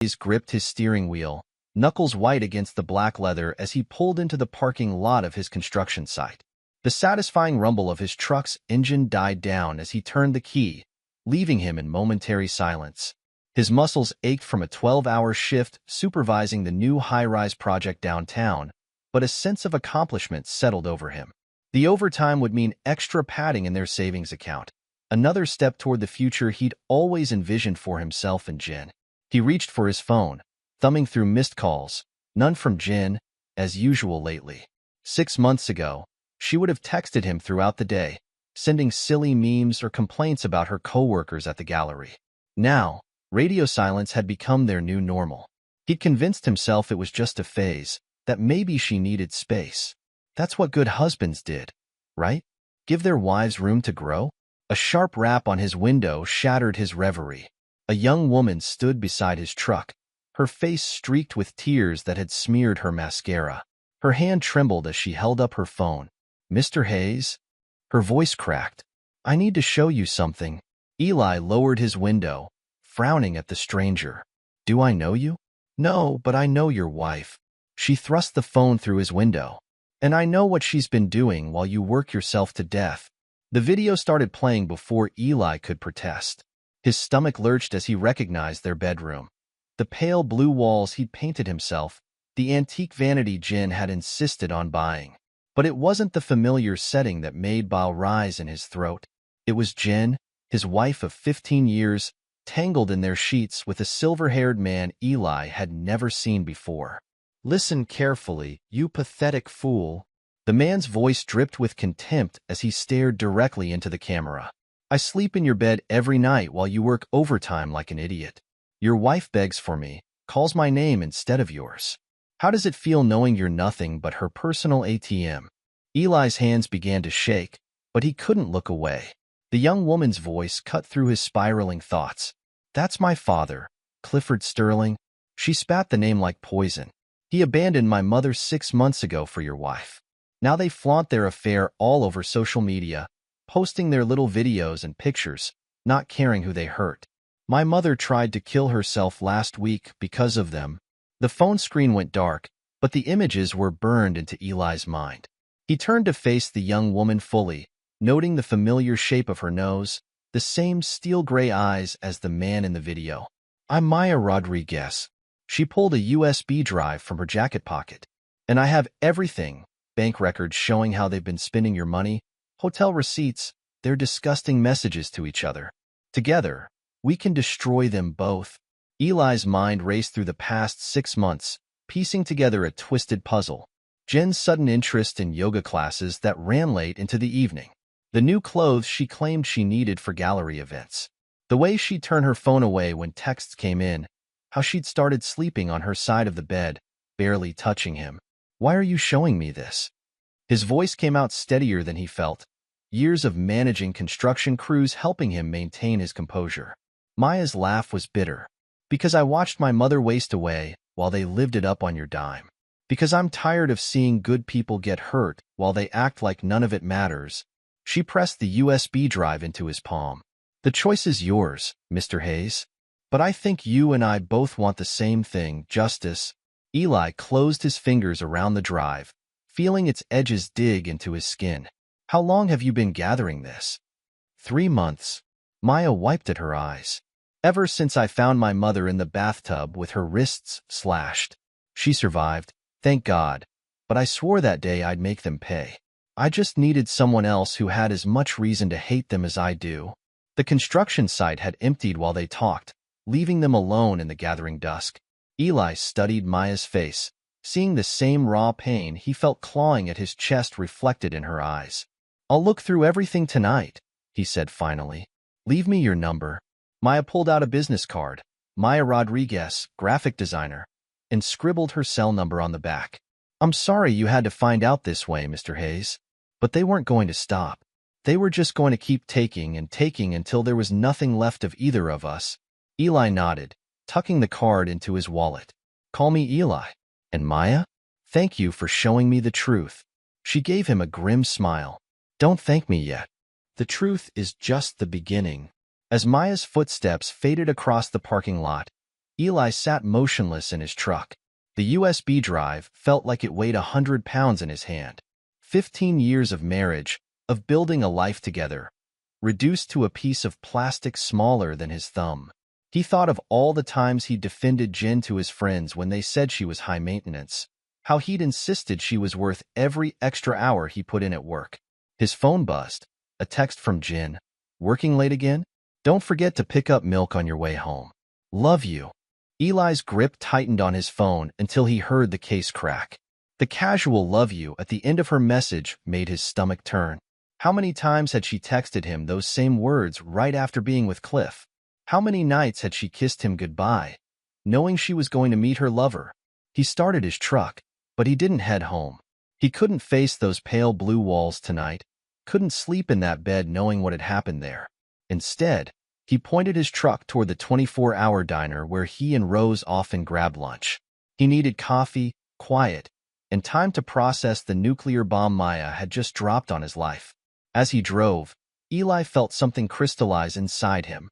Hayes gripped his steering wheel, knuckles white against the black leather as he pulled into the parking lot of his construction site. The satisfying rumble of his truck's engine died down as he turned the key, leaving him in momentary silence. His muscles ached from a 12-hour shift supervising the new high-rise project downtown, but a sense of accomplishment settled over him. The overtime would mean extra padding in their savings account, another step toward the future he'd always envisioned for himself and Jen. He reached for his phone, thumbing through missed calls, none from Jen, as usual lately. 6 months ago, she would have texted him throughout the day, sending silly memes or complaints about her coworkers at the gallery. Now, radio silence had become their new normal. He'd convinced himself it was just a phase, that maybe she needed space. That's what good husbands did, right? Give their wives room to grow? A sharp rap on his window shattered his reverie. A young woman stood beside his truck, her face streaked with tears that had smeared her mascara. Her hand trembled as she held up her phone. "Mr. Hayes?" Her voice cracked. "I need to show you something." Eli lowered his window, frowning at the stranger. "Do I know you?" "No, but I know your wife." She thrust the phone through his window. "And I know what she's been doing while you work yourself to death." The video started playing before Eli could protest. His stomach lurched as he recognized their bedroom. The pale blue walls he'd painted himself, the antique vanity Jen had insisted on buying. But it wasn't the familiar setting that made bile rise in his throat. It was Jen, his wife of 15 years, tangled in their sheets with a silver-haired man Eli had never seen before. "Listen carefully, you pathetic fool." The man's voice dripped with contempt as he stared directly into the camera. "I sleep in your bed every night while you work overtime like an idiot. Your wife begs for me, calls my name instead of yours. How does it feel knowing you're nothing but her personal ATM?" Eli's hands began to shake, but he couldn't look away. The young woman's voice cut through his spiraling thoughts. "That's my father, Clifford Sterling." She spat the name like poison. "He abandoned my mother 6 months ago for your wife. Now they flaunt their affair all over social media, posting their little videos and pictures, not caring who they hurt. My mother tried to kill herself last week because of them." The phone screen went dark, but the images were burned into Eli's mind. He turned to face the young woman fully, noting the familiar shape of her nose, the same steel-gray eyes as the man in the video. "I'm Maya Rodriguez." She pulled a USB drive from her jacket pocket. "And I have everything, bank records showing how they've been spending your money, hotel receipts, their disgusting messages to each other. Together, we can destroy them both." Eli's mind raced through the past 6 months, piecing together a twisted puzzle. Jen's sudden interest in yoga classes that ran late into the evening. The new clothes she claimed she needed for gallery events. The way she'd turn her phone away when texts came in. How she'd started sleeping on her side of the bed, barely touching him. "Why are you showing me this?" His voice came out steadier than he felt, years of managing construction crews helping him maintain his composure. Maya's laugh was bitter. "Because I watched my mother waste away while they lived it up on your dime. Because I'm tired of seeing good people get hurt while they act like none of it matters." She pressed the USB drive into his palm. "The choice is yours, Mr. Hayes. But I think you and I both want the same thing, justice." Eli closed his fingers around the drive, feeling its edges dig into his skin. "How long have you been gathering this?" 3 months. Maya wiped at her eyes. "Ever since I found my mother in the bathtub with her wrists slashed. She survived, thank God, but I swore that day I'd make them pay. I just needed someone else who had as much reason to hate them as I do." The construction site had emptied while they talked, leaving them alone in the gathering dusk. Eli studied Maya's face, seeing the same raw pain he felt clawing at his chest reflected in her eyes. "I'll look through everything tonight," he said finally. "Leave me your number." Maya pulled out a business card, Maya Rodriguez, graphic designer, and scribbled her cell number on the back. "I'm sorry you had to find out this way, Mr. Hayes. But they weren't going to stop. They were just going to keep taking and taking until there was nothing left of either of us." Eli nodded, tucking the card into his wallet. "Call me Eli. And Maya? Thank you for showing me the truth." She gave him a grim smile. "Don't thank me yet. The truth is just the beginning." As Maya's footsteps faded across the parking lot, Eli sat motionless in his truck. The USB drive felt like it weighed 100 pounds in his hand. 15 years of marriage, of building a life together, reduced to a piece of plastic smaller than his thumb. He thought of all the times he'd defended Jen to his friends when they said she was high maintenance, how he'd insisted she was worth every extra hour he put in at work. His phone buzzed. A text from Jen. Working late again? Don't forget to pick up milk on your way home. Love you. Eli's grip tightened on his phone until he heard the case crack. The casual love you at the end of her message made his stomach turn. How many times had she texted him those same words right after being with Cliff? How many nights had she kissed him goodbye, knowing she was going to meet her lover? He started his truck, but he didn't head home. He couldn't face those pale blue walls tonight, couldn't sleep in that bed knowing what had happened there. Instead, he pointed his truck toward the 24-hour diner where he and Rose often grabbed lunch. He needed coffee, quiet, and time to process the nuclear bomb Maya had just dropped on his life. As he drove, Eli felt something crystallize inside him,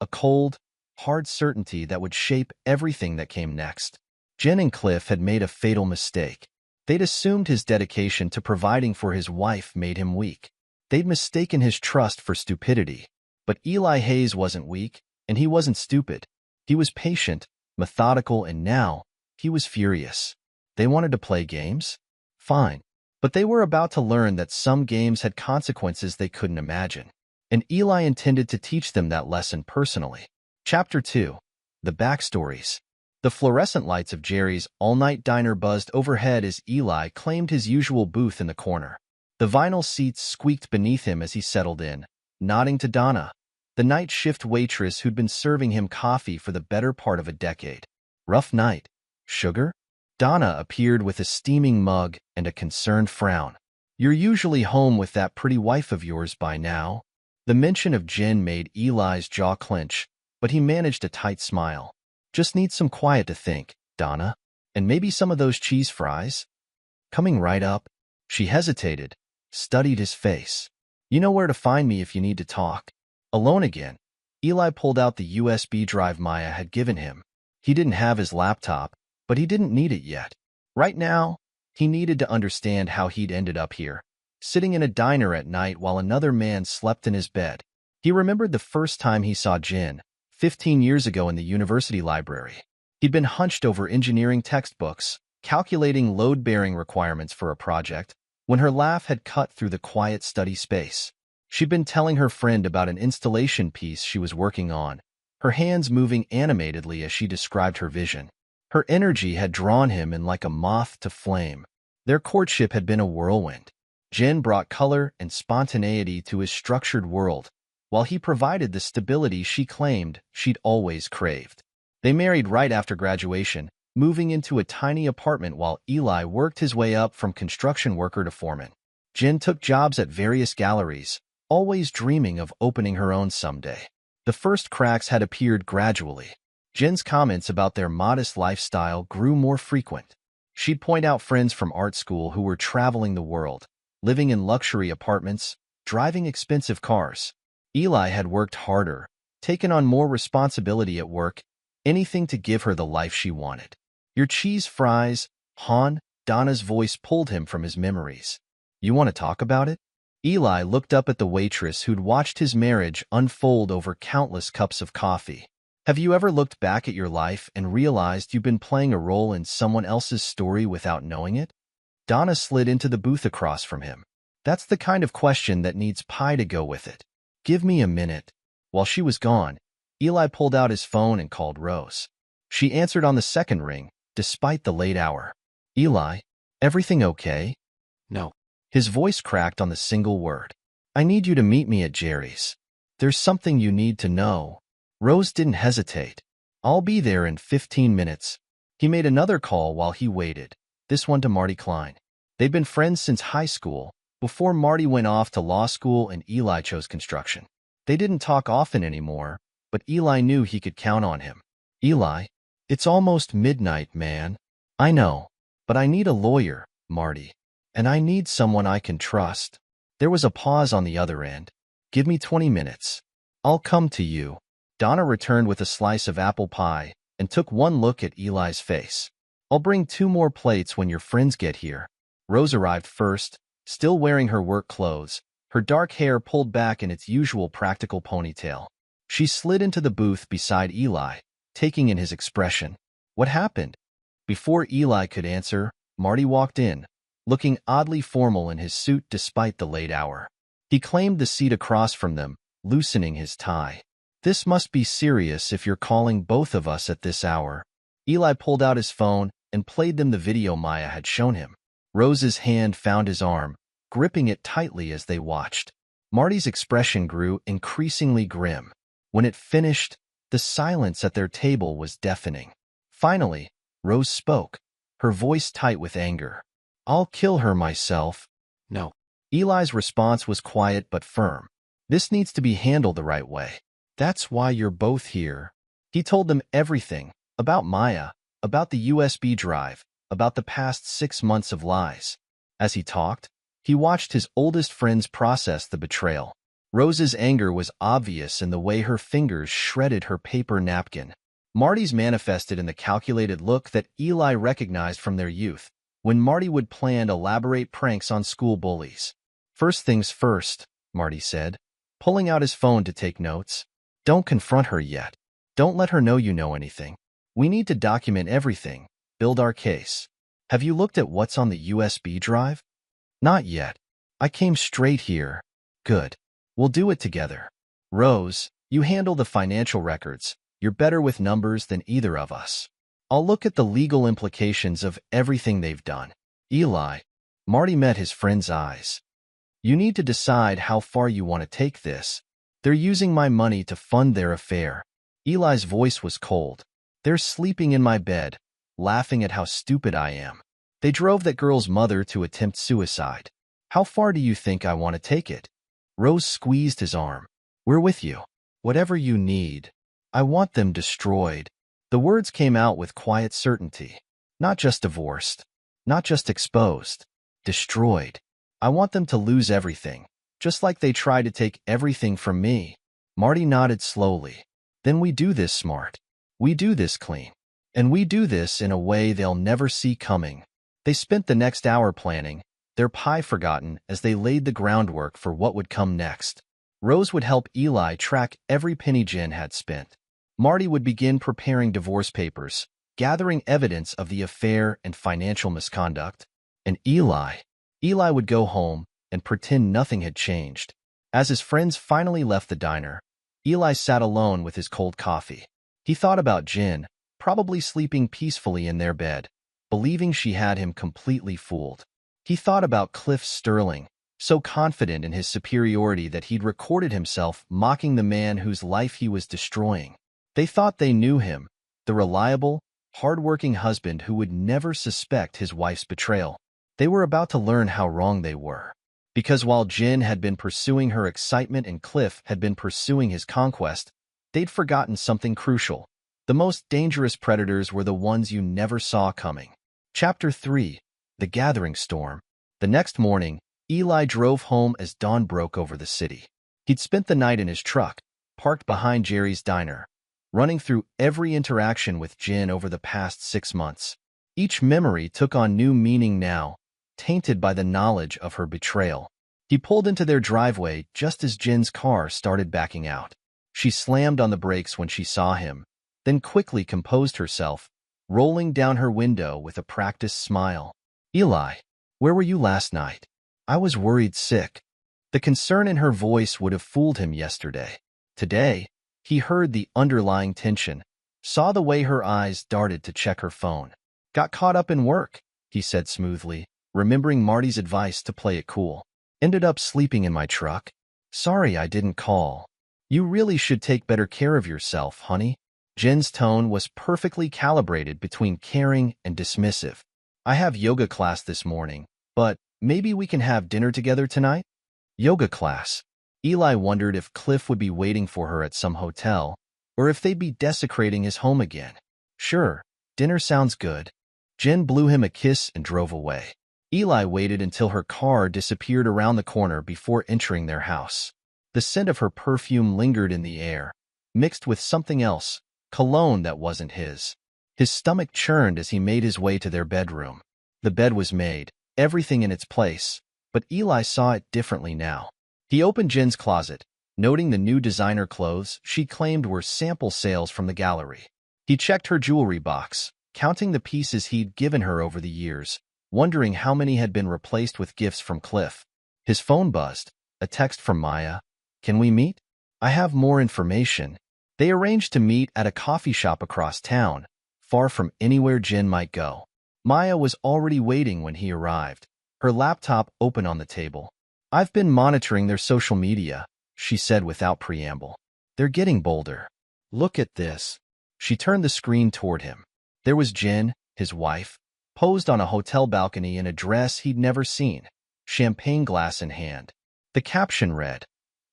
a cold, hard certainty that would shape everything that came next. Jen and Cliff had made a fatal mistake. They'd assumed his dedication to providing for his wife made him weak. They'd mistaken his trust for stupidity. But Eli Hayes wasn't weak, and he wasn't stupid. He was patient, methodical, and now he was furious. They wanted to play games? Fine. But they were about to learn that some games had consequences they couldn't imagine. And Eli intended to teach them that lesson personally. Chapter 2. The Backstories. The fluorescent lights of Jerry's all-night diner buzzed overhead as Eli claimed his usual booth in the corner. The vinyl seats squeaked beneath him as he settled in, nodding to Donna, the night shift waitress who'd been serving him coffee for the better part of a decade. Rough night. Sugar? Donna appeared with a steaming mug and a concerned frown. You're usually home with that pretty wife of yours by now. The mention of Jen made Eli's jaw clench, but he managed a tight smile. Just need some quiet to think, Donna. And maybe some of those cheese fries? Coming right up. She hesitated, studied his face. You know where to find me if you need to talk. Alone again, Eli pulled out the USB drive Maya had given him. He didn't have his laptop, but he didn't need it yet. Right now, he needed to understand how he'd ended up here, sitting in a diner at night while another man slept in his bed. He remembered the first time he saw Jen, 15 years ago in the university library. He'd been hunched over engineering textbooks, calculating load-bearing requirements for a project, when her laugh had cut through the quiet study space. She'd been telling her friend about an installation piece she was working on, her hands moving animatedly as she described her vision. Her energy had drawn him in like a moth to flame. Their courtship had been a whirlwind. Jen brought color and spontaneity to his structured world, while he provided the stability she claimed she'd always craved. They married right after graduation, moving into a tiny apartment while Eli worked his way up from construction worker to foreman. Jen took jobs at various galleries, always dreaming of opening her own someday. The first cracks had appeared gradually. Jen's comments about their modest lifestyle grew more frequent. She'd point out friends from art school who were traveling the world, living in luxury apartments, driving expensive cars. Eli had worked harder, taken on more responsibility at work, anything to give her the life she wanted. Your cheese fries, Han? Donna's voice pulled him from his memories. You want to talk about it? Eli looked up at the waitress who'd watched his marriage unfold over countless cups of coffee. Have you ever looked back at your life and realized you've been playing a role in someone else's story without knowing it? Donna slid into the booth across from him. That's the kind of question that needs pie to go with it. Give me a minute. While she was gone, Eli pulled out his phone and called Rose. She answered on the second ring, despite the late hour. Eli, everything okay? No. His voice cracked on the single word. I need you to meet me at Jerry's. There's something you need to know. Rose didn't hesitate. I'll be there in 15 minutes. He made another call while he waited, this one to Marty Klein. They'd been friends since high school, before Marty went off to law school and Eli chose construction. They didn't talk often anymore, but Eli knew he could count on him. Eli, it's almost midnight, man. I know, but I need a lawyer, Marty. And I need someone I can trust. There was a pause on the other end. Give me 20 minutes. I'll come to you. Donna returned with a slice of apple pie, and took one look at Eli's face. "I'll bring 2 more plates when your friends get here." Rose arrived first, still wearing her work clothes, her dark hair pulled back in its usual practical ponytail. She slid into the booth beside Eli, taking in his expression. "What happened?" Before Eli could answer, Marty walked in, looking oddly formal in his suit despite the late hour. He claimed the seat across from them, loosening his tie. "This must be serious if you're calling both of us at this hour." Eli pulled out his phone and played them the video Maya had shown him. Rose's hand found his arm, gripping it tightly as they watched. Marty's expression grew increasingly grim. When it finished, the silence at their table was deafening. Finally, Rose spoke, her voice tight with anger. "I'll kill her myself." No. Eli's response was quiet but firm. "This needs to be handled the right way. That's why you're both here." He told them everything, about Maya, about the USB drive, about the past 6 months of lies. As he talked, he watched his oldest friends process the betrayal. Rose's anger was obvious in the way her fingers shredded her paper napkin. Marty's manifested in the calculated look that Eli recognized from their youth, when Marty would plan elaborate pranks on school bullies. "First things first," Marty said, pulling out his phone to take notes. "Don't confront her yet. Don't let her know you know anything. We need to document everything, build our case. Have you looked at what's on the USB drive?" "Not yet. I came straight here." "Good. We'll do it together. Rose, you handle the financial records. You're better with numbers than either of us. I'll look at the legal implications of everything they've done." "Eli," Marty met his friend's eyes. "You need to decide how far you want to take this. They're using my money to fund their affair." Eli's voice was cold. "They're sleeping in my bed, laughing at how stupid I am. They drove that girl's mother to attempt suicide. How far do you think I want to take it?" Rose squeezed his arm. "We're with you. Whatever you need. I want them destroyed." The words came out with quiet certainty. "Not just divorced. Not just exposed. Destroyed. I want them to lose everything, just like they tried to take everything from me." Marty nodded slowly. "Then we do this smart. We do this clean. And we do this in a way they'll never see coming." They spent the next hour planning, their pie forgotten as they laid the groundwork for what would come next. Rose would help Eli track every penny Jen had spent. Marty would begin preparing divorce papers, gathering evidence of the affair and financial misconduct. And Eli would go home and pretend nothing had changed. As his friends finally left the diner, Eli sat alone with his cold coffee. He thought about Jen, probably sleeping peacefully in their bed, believing she had him completely fooled. He thought about Cliff Sterling, so confident in his superiority that he'd recorded himself mocking the man whose life he was destroying. They thought they knew him, the reliable, hard-working husband who would never suspect his wife's betrayal. They were about to learn how wrong they were. Because while Jen had been pursuing her excitement and Cliff had been pursuing his conquest, they'd forgotten something crucial. The most dangerous predators were the ones you never saw coming. Chapter 3. The Gathering Storm. The next morning, Eli drove home as dawn broke over the city. He'd spent the night in his truck, parked behind Jerry's diner, running through every interaction with Jen over the past 6 months. Each memory took on new meaning now, tainted by the knowledge of her betrayal. He pulled into their driveway just as Jen's car started backing out. She slammed on the brakes when she saw him, then quickly composed herself, rolling down her window with a practiced smile. "Eli, where were you last night? I was worried sick." The concern in her voice would have fooled him yesterday. Today, he heard the underlying tension, saw the way her eyes darted to check her phone. "Got caught up in work," he said smoothly, remembering Marty's advice to play it cool. "Ended up sleeping in my truck. Sorry I didn't call. You really should take better care of yourself, honey." Jen's tone was perfectly calibrated between caring and dismissive. "I have yoga class this morning, but maybe we can have dinner together tonight?" Yoga class. Eli wondered if Cliff would be waiting for her at some hotel, or if they'd be desecrating his home again. "Sure, dinner sounds good." Jen blew him a kiss and drove away. Eli waited until her car disappeared around the corner before entering their house. The scent of her perfume lingered in the air, mixed with something else, cologne that wasn't his. His stomach churned as he made his way to their bedroom. The bed was made, everything in its place, but Eli saw it differently now. He opened Jin's closet, noting the new designer clothes she claimed were sample sales from the gallery. He checked her jewelry box, counting the pieces he'd given her over the years, wondering how many had been replaced with gifts from Cliff. His phone buzzed, a text from Maya. "Can we meet? I have more information." They arranged to meet at a coffee shop across town, far from anywhere Jin might go. Maya was already waiting when he arrived, her laptop open on the table. "I've been monitoring their social media," she said without preamble. "They're getting bolder. Look at this." She turned the screen toward him. There was Jin, his wife, posed on a hotel balcony in a dress he'd never seen, champagne glass in hand. The caption read,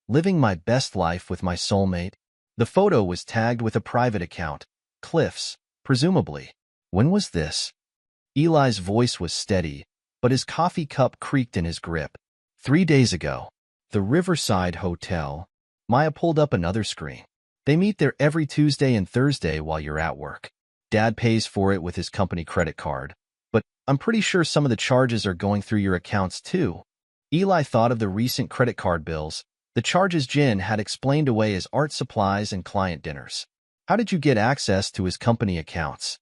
"Living my best life with my soulmate." The photo was tagged with a private account, Cliff's, presumably. When was this? Eli's voice was steady, but his coffee cup creaked in his grip. 3 days ago. The Riverside Hotel. Maya pulled up another screen. "They meet there every Tuesday and Thursday while you're at work. Dad pays for it with his company credit card, but I'm pretty sure some of the charges are going through your accounts too." Eli thought of the recent credit card bills, the charges Jin had explained away as art supplies and client dinners. "How did you get access to his company accounts?"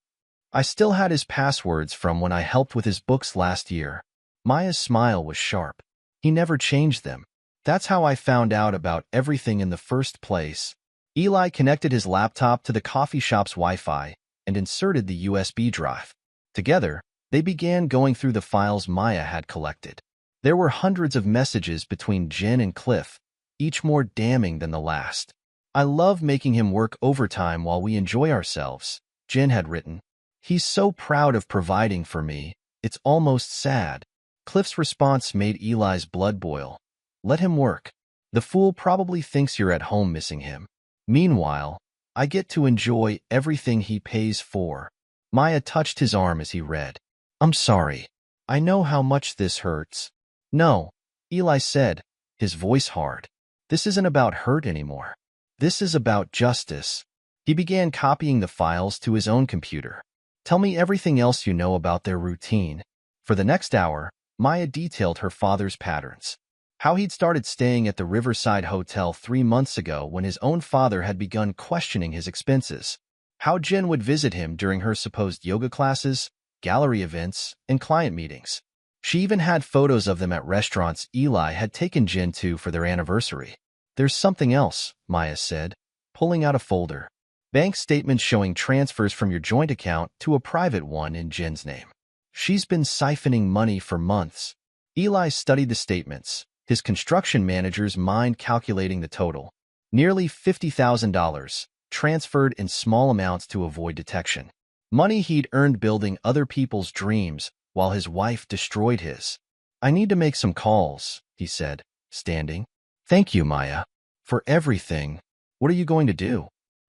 "I still had his passwords from when I helped with his books last year." Maya's smile was sharp. "He never changed them. That's how I found out about everything in the first place." Eli connected his laptop to the coffee shop's Wi-Fi and inserted the USB drive. Together, they began going through the files Maya had collected. There were hundreds of messages between Jin and Cliff, each more damning than the last. "I love making him work overtime while we enjoy ourselves," Jin had written. "He's so proud of providing for me, it's almost sad." Cliff's response made Eli's blood boil. "Let him work. The fool probably thinks you're at home missing him. Meanwhile, I get to enjoy everything he pays for." Maya touched his arm as he read. "I'm sorry. I know how much this hurts." "No," Eli said, his voice hard. "This isn't about hurt anymore. This is about justice." He began copying the files to his own computer. "Tell me everything else you know about their routine." For the next hour, Maya detailed her father's patterns. How he'd started staying at the Riverside Hotel 3 months ago when his own father had begun questioning his expenses. How Jin would visit him during her supposed yoga classes, gallery events, and client meetings. She even had photos of them at restaurants Eli had taken Jin to for their anniversary. "There's something else," Maya said, pulling out a folder. "Bank statements showing transfers from your joint account to a private one in Jin's name. She's been siphoning money for months." Eli studied the statements, his construction manager's mind calculating the total. Nearly $50,000, transferred in small amounts to avoid detection. Money he'd earned building other people's dreams while his wife destroyed his. "I need to make some calls," he said, standing. "Thank you, Maya, for everything. What are you going to do?"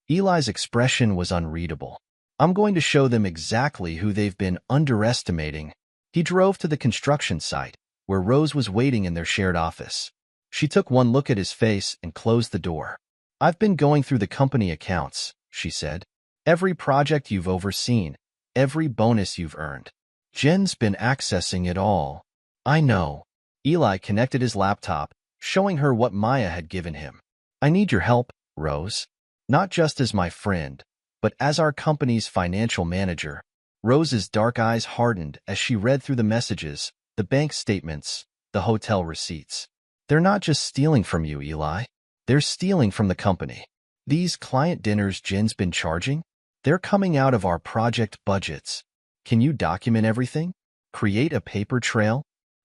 Eli's expression was unreadable. "I'm going to show them exactly who they've been underestimating." He drove to the construction site, where Rose was waiting in their shared office. She took one look at his face and closed the door. "I've been going through the company accounts," she said. "Every project you've overseen, every bonus you've earned. Jen's been accessing it all." "I know." Eli connected his laptop, showing her what Maya had given him. "I need your help, Rose. Not just as my friend, but as our company's financial manager." Rose's dark eyes hardened as she read through the messages, the bank statements, the hotel receipts. "They're not just stealing from you, Eli. They're stealing from the company. These client dinners Jin's been charging, they're coming out of our project budgets. Can you document everything? Create a paper trail?"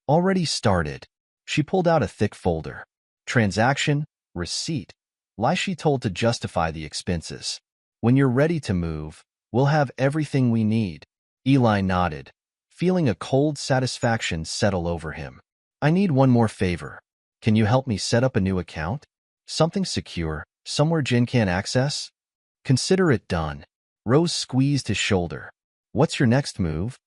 "Already started." She pulled out a thick folder. "Transaction, receipt." Lie she told to justify the expenses. "When you're ready to move, we'll have everything we need." Eli nodded, feeling a cold satisfaction settle over him. "I need one more favor. Can you help me set up a new account? Something secure, somewhere Jin can't access?" "Consider it done." Rose squeezed his shoulder. "What's your next move?"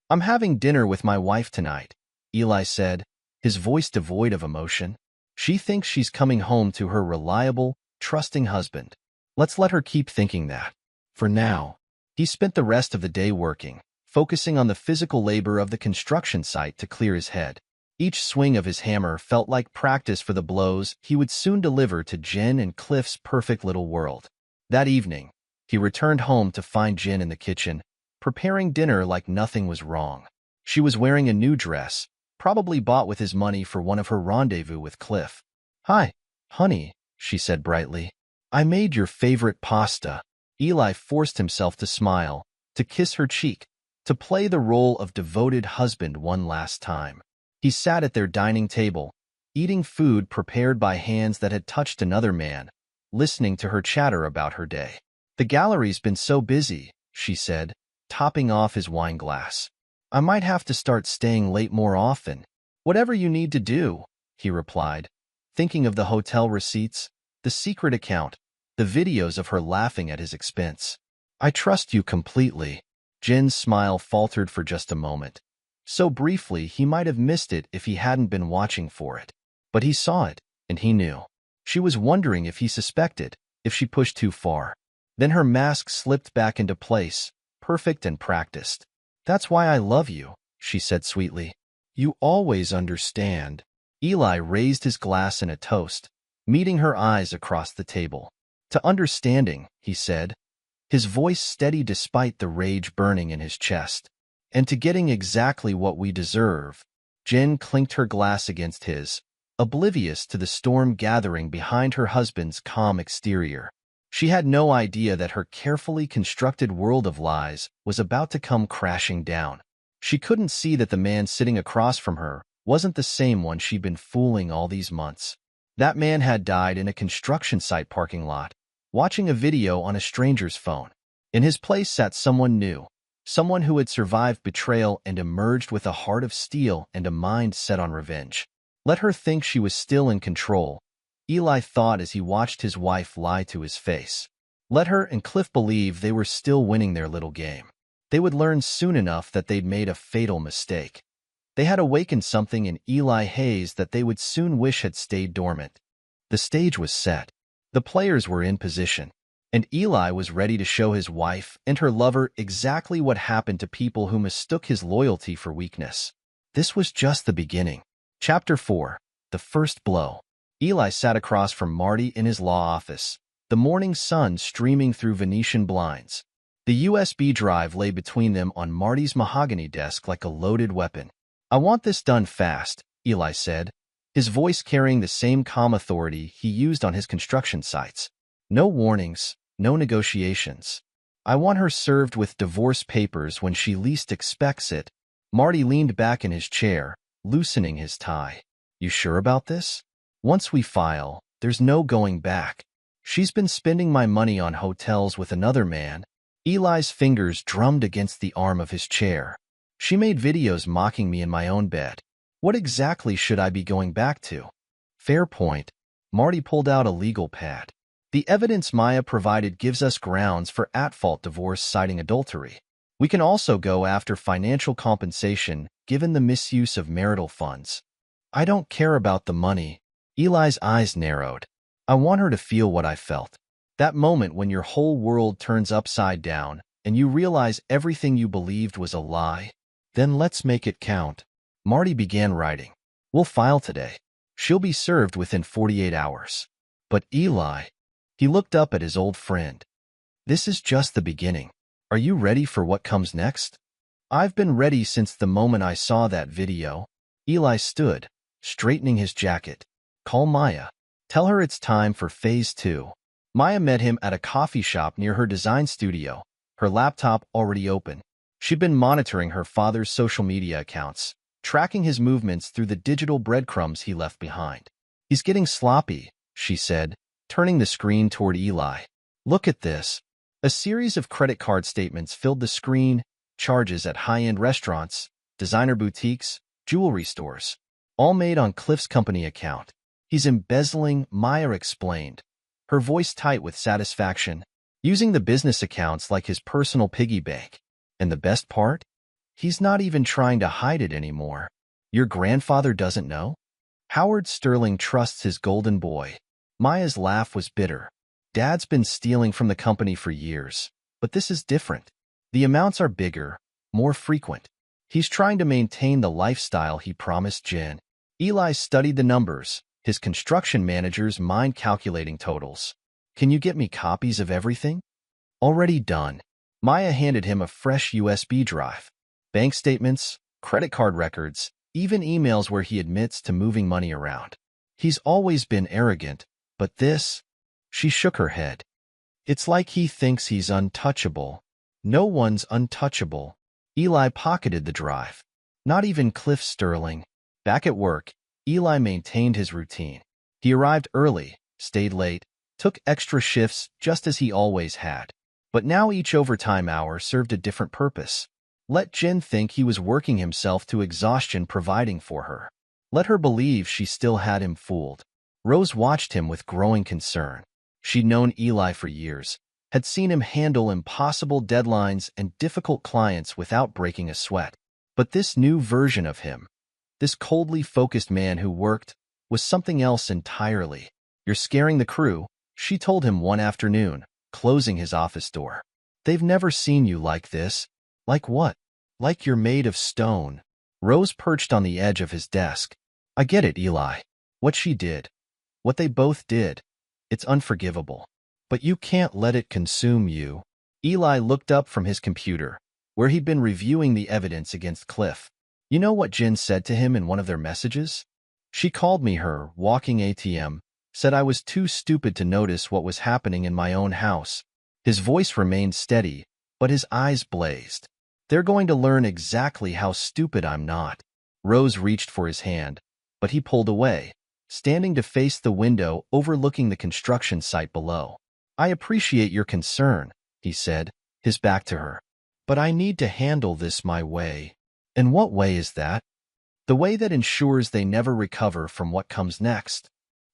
"I'm having dinner with my wife tonight," Eli said, his voice devoid of emotion. "She thinks she's coming home to her reliable, trusting husband. Let's let her keep thinking that." For now, he spent the rest of the day working, focusing on the physical labor of the construction site to clear his head. Each swing of his hammer felt like practice for the blows he would soon deliver to Jen and Cliff's perfect little world. That evening, he returned home to find Jen in the kitchen, preparing dinner like nothing was wrong. She was wearing a new dress, probably bought with his money for one of her rendezvous with Cliff. "Hi, honey," she said brightly. "I made your favorite pasta." Eli forced himself to smile, to kiss her cheek, to play the role of devoted husband one last time. He sat at their dining table, eating food prepared by hands that had touched another man, listening to her chatter about her day. "The gallery's been so busy," she said, topping off his wine glass. "I might have to start staying late more often." "Whatever you need to do," he replied, thinking of the hotel receipts, the secret account, the videos of her laughing at his expense. "I trust you completely." Jen's smile faltered for just a moment. So briefly he might have missed it if he hadn't been watching for it. But he saw it, and he knew. She was wondering if he suspected, if she pushed too far. Then her mask slipped back into place, perfect and practiced. "That's why I love you," she said sweetly. "You always understand." Eli raised his glass in a toast, meeting her eyes across the table. "To understanding," he said, his voice steady despite the rage burning in his chest. "And to getting exactly what we deserve." Jen clinked her glass against his, oblivious to the storm gathering behind her husband's calm exterior. She had no idea that her carefully constructed world of lies was about to come crashing down. She couldn't see that the man sitting across from her wasn't the same one she'd been fooling all these months. That man had died in a construction site parking lot, watching a video on a stranger's phone. In his place sat someone new, someone who had survived betrayal and emerged with a heart of steel and a mind set on revenge. Let her think she was still in control, Eli thought as he watched his wife lie to his face. Let her and Cliff believe they were still winning their little game. They would learn soon enough that they'd made a fatal mistake. They had awakened something in Eli Hayes that they would soon wish had stayed dormant. The stage was set. The players were in position. And Eli was ready to show his wife and her lover exactly what happened to people who mistook his loyalty for weakness. This was just the beginning. Chapter 4. The First Blow. Eli sat across from Marty in his law office, the morning sun streaming through Venetian blinds. The USB drive lay between them on Marty's mahogany desk like a loaded weapon. "I want this done fast," Eli said, his voice carrying the same calm authority he used on his construction sites. "No warnings. No negotiations. I want her served with divorce papers when she least expects it." Marty leaned back in his chair, loosening his tie. "You sure about this? Once we file, there's no going back. She's been spending my money on hotels with another man." Eli's fingers drummed against the arm of his chair. "She made videos mocking me in my own bed. What exactly should I be going back to?" "Fair point." Marty pulled out a legal pad. "The evidence Maya provided gives us grounds for at-fault divorce citing adultery. We can also go after financial compensation given the misuse of marital funds." "I don't care about the money." Eli's eyes narrowed. "I want her to feel what I felt. That moment when your whole world turns upside down and you realize everything you believed was a lie. Then let's make it count." Marty began writing. "We'll file today. She'll be served within 48 hours. But Eli..." He looked up at his old friend. "This is just the beginning. Are you ready for what comes next?" "I've been ready since the moment I saw that video." Eli stood, straightening his jacket. "Call Maya. Tell her it's time for Phase 2. Maya met him at a coffee shop near her design studio, her laptop already open. She'd been monitoring her father's social media accounts, tracking his movements through the digital breadcrumbs he left behind. "He's getting sloppy," she said, turning the screen toward Eli. "Look at this." A series of credit card statements filled the screen, charges at high-end restaurants, designer boutiques, jewelry stores, all made on Cliff's company account. "He's embezzling," Maya explained, her voice tight with satisfaction, "using the business accounts like his personal piggy bank. And the best part? He's not even trying to hide it anymore. Your grandfather doesn't know? Howard Sterling trusts his golden boy." Maya's laugh was bitter. "Dad's been stealing from the company for years. But this is different. The amounts are bigger, more frequent. He's trying to maintain the lifestyle he promised Jin. Eli studied the numbers, his construction manager's mind calculating totals. Can you get me copies of everything? Already done. Maya handed him a fresh USB drive. Bank statements, credit card records, even emails where he admits to moving money around. He's always been arrogant, but this? She shook her head. It's like he thinks he's untouchable. No one's untouchable. Eli pocketed the drive. Not even Cliff Sterling. Back at work, Eli maintained his routine. He arrived early, stayed late, took extra shifts just as he always had. But now each overtime hour served a different purpose. Let Jin think he was working himself to exhaustion providing for her. Let her believe she still had him fooled. Rose watched him with growing concern. She'd known Eli for years, had seen him handle impossible deadlines and difficult clients without breaking a sweat. But this new version of him, this coldly focused man who worked, was something else entirely. You're scaring the crew, she told him one afternoon, closing his office door. They've never seen you like this. Like what? Like you're made of stone. Rose perched on the edge of his desk. I get it, Eli. What she did. What they both did. It's unforgivable. But you can't let it consume you. Eli looked up from his computer, where he'd been reviewing the evidence against Cliff. You know what Jin said to him in one of their messages? She called me her walking ATM, said I was too stupid to notice what was happening in my own house. His voice remained steady, but his eyes blazed. They're going to learn exactly how stupid I'm not. Rose reached for his hand, but he pulled away, standing to face the window overlooking the construction site below. I appreciate your concern, he said, his back to her. But I need to handle this my way. And what way is that? The way that ensures they never recover from what comes next.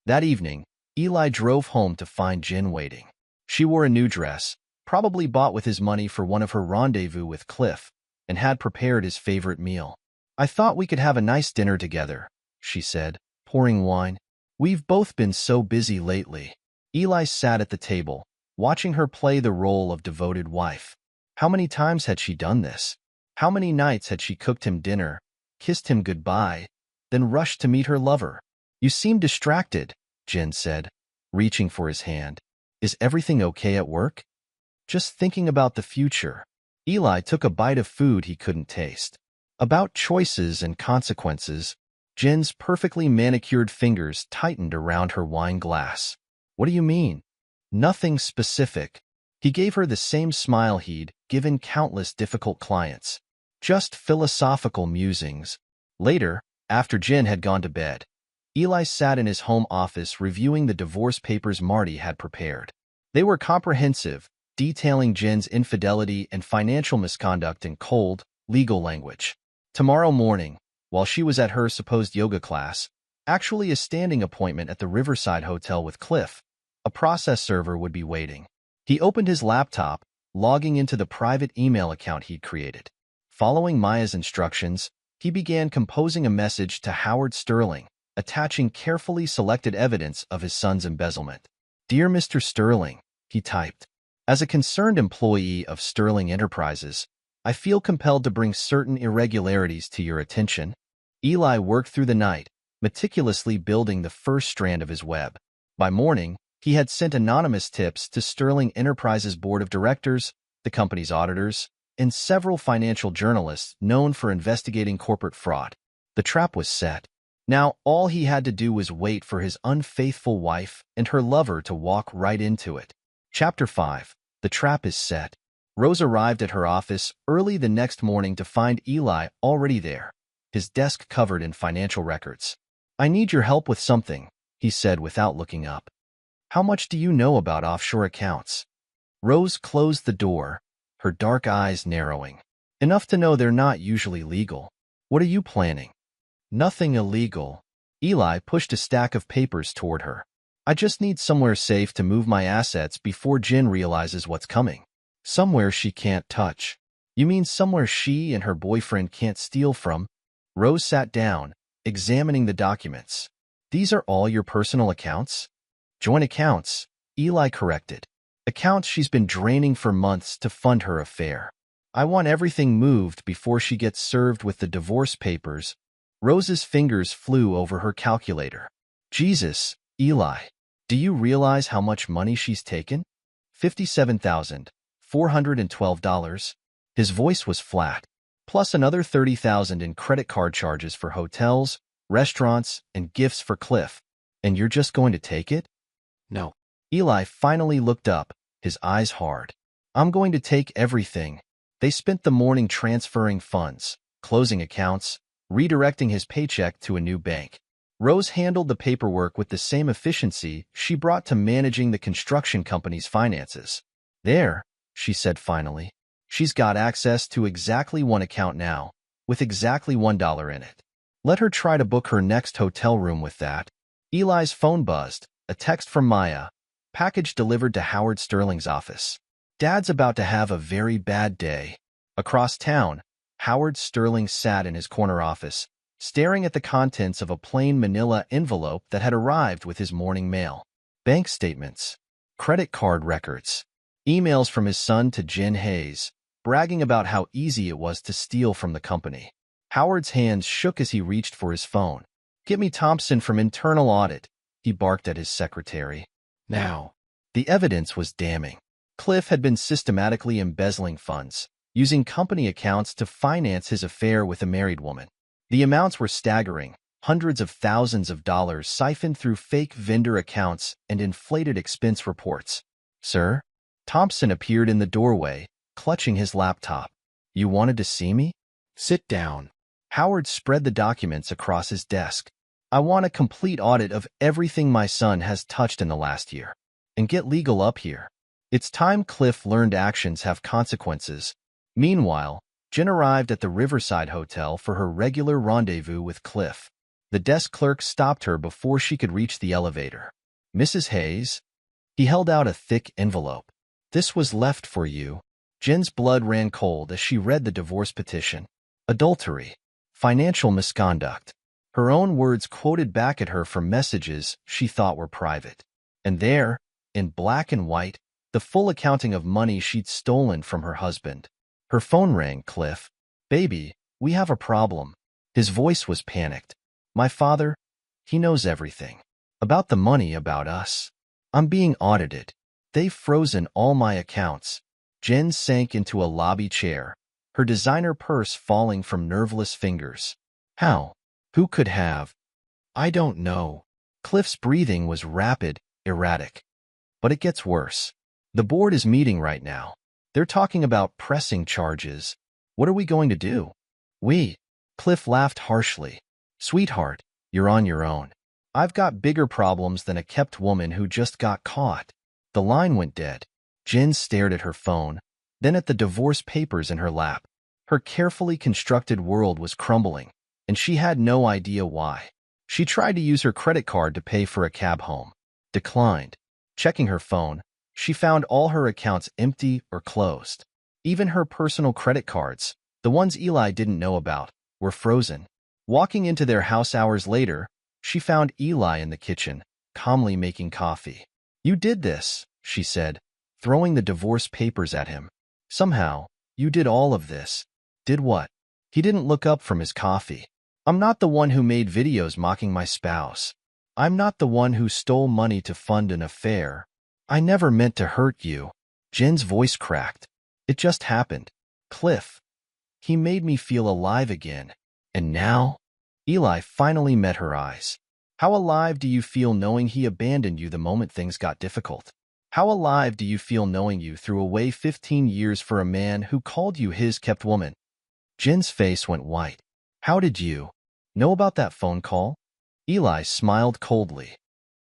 That evening, Eli drove home to find Jin waiting. She wore a new dress, probably bought with his money for one of her rendezvous with Cliff, and had prepared his favorite meal. I thought we could have a nice dinner together, she said, pouring wine. We've both been so busy lately. Eli sat at the table, watching her play the role of devoted wife. How many times had she done this? How many nights had she cooked him dinner, kissed him goodbye, then rushed to meet her lover? You seem distracted, Jin said, reaching for his hand. Is everything okay at work? Just thinking about the future. Eli took a bite of food he couldn't taste. About choices and consequences, Jin's perfectly manicured fingers tightened around her wine glass. What do you mean? Nothing specific. He gave her the same smile he'd given countless difficult clients. Just philosophical musings. Later, after Jin had gone to bed, Eli sat in his home office reviewing the divorce papers Marty had prepared. They were comprehensive, detailing Jin's infidelity and financial misconduct in cold, legal language. Tomorrow morning, while she was at her supposed yoga class, actually a standing appointment at the Riverside Hotel with Cliff, a process server would be waiting. He opened his laptop, logging into the private email account he'd created. Following Maya's instructions, he began composing a message to Howard Sterling, attaching carefully selected evidence of his son's embezzlement. Dear Mr. Sterling, he typed, as a concerned employee of Sterling Enterprises, I feel compelled to bring certain irregularities to your attention. Eli worked through the night, meticulously building the first strand of his web. By morning, he had sent anonymous tips to Sterling Enterprises' board of directors, the company's auditors, and several financial journalists known for investigating corporate fraud. The trap was set. Now, all he had to do was wait for his unfaithful wife and her lover to walk right into it. Chapter 5. The trap is set. Rose arrived at her office early the next morning to find Eli already there, his desk covered in financial records. I need your help with something, he said without looking up. How much do you know about offshore accounts? Rose closed the door, her dark eyes narrowing. Enough to know they're not usually legal. What are you planning? Nothing illegal. Eli pushed a stack of papers toward her. I just need somewhere safe to move my assets before Jin realizes what's coming. Somewhere she can't touch. You mean somewhere she and her boyfriend can't steal from? Rose sat down, examining the documents. These are all your personal accounts? Joint accounts, Eli corrected. Accounts she's been draining for months to fund her affair. I want everything moved before she gets served with the divorce papers. Rose's fingers flew over her calculator. Jesus, Eli, do you realize how much money she's taken? $57,412. His voice was flat, plus another $30,000 in credit card charges for hotels, restaurants, and gifts for Cliff. And you're just going to take it? No. Eli finally looked up, his eyes hard. I'm going to take everything. They spent the morning transferring funds, closing accounts, redirecting his paycheck to a new bank. Rose handled the paperwork with the same efficiency she brought to managing the construction company's finances. There, she said finally. She's got access to exactly one account now, with exactly $1 in it. Let her try to book her next hotel room with that. Eli's phone buzzed, a text from Maya. Package delivered to Howard Sterling's office. Dad's about to have a very bad day. Across town, Howard Sterling sat in his corner office, staring at the contents of a plain manila envelope that had arrived with his morning mail. Bank statements, credit card records, emails from his son to Jen Hayes, bragging about how easy it was to steal from the company. Howard's hands shook as he reached for his phone. Get me Thompson from Internal Audit, he barked at his secretary. Now. The evidence was damning. Cliff had been systematically embezzling funds, using company accounts to finance his affair with a married woman. The amounts were staggering, hundreds of thousands of dollars siphoned through fake vendor accounts and inflated expense reports. Sir? Thompson appeared in the doorway, clutching his laptop. You wanted to see me? Sit down. Howard spread the documents across his desk. I want a complete audit of everything my son has touched in the last year. And get legal up here. It's time Cliff learned actions have consequences. Meanwhile, Jen arrived at the Riverside Hotel for her regular rendezvous with Cliff. The desk clerk stopped her before she could reach the elevator. Mrs. Hayes? He held out a thick envelope. This was left for you. Jen's blood ran cold as she read the divorce petition. Adultery. Financial misconduct. Her own words quoted back at her from messages she thought were private. And there, in black and white, the full accounting of money she'd stolen from her husband. Her phone rang. Cliff. Baby, we have a problem. His voice was panicked. My father, he knows everything. About the money, about us. I'm being audited. They've frozen all my accounts. Jen sank into a lobby chair, her designer purse falling from nerveless fingers. How? Who could have? I don't know. Cliff's breathing was rapid, erratic. But it gets worse. The board is meeting right now. They're talking about pressing charges. What are we going to do? Cliff laughed harshly. Sweetheart, you're on your own. I've got bigger problems than a kept woman who just got caught. The line went dead. Jen stared at her phone, then at the divorce papers in her lap. Her carefully constructed world was crumbling, and she had no idea why. She tried to use her credit card to pay for a cab home. Declined. Checking her phone, she found all her accounts empty or closed. Even her personal credit cards, the ones Eli didn't know about, were frozen. Walking into their house hours later, she found Eli in the kitchen, calmly making coffee. You did this, she said, throwing the divorce papers at him. Somehow, you did all of this. Did what? He didn't look up from his coffee. I'm not the one who made videos mocking my spouse. I'm not the one who stole money to fund an affair. I never meant to hurt you. Jen's voice cracked. It just happened. Cliff. He made me feel alive again. And now? Eli finally met her eyes. How alive do you feel knowing he abandoned you the moment things got difficult? How alive do you feel knowing you threw away 15 years for a man who called you his kept woman? Jen's face went white. How did you know about that phone call? Eli smiled coldly.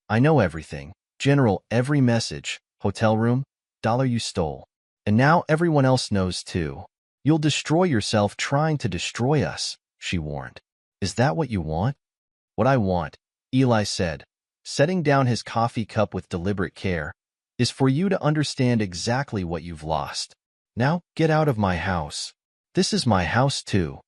I know everything. General, every message, hotel room, dollar you stole. And now everyone else knows too. You'll destroy yourself trying to destroy us, she warned. Is that what you want? What I want, Eli said, setting down his coffee cup with deliberate care, is for you to understand exactly what you've lost. Now get out of my house. This is my house too.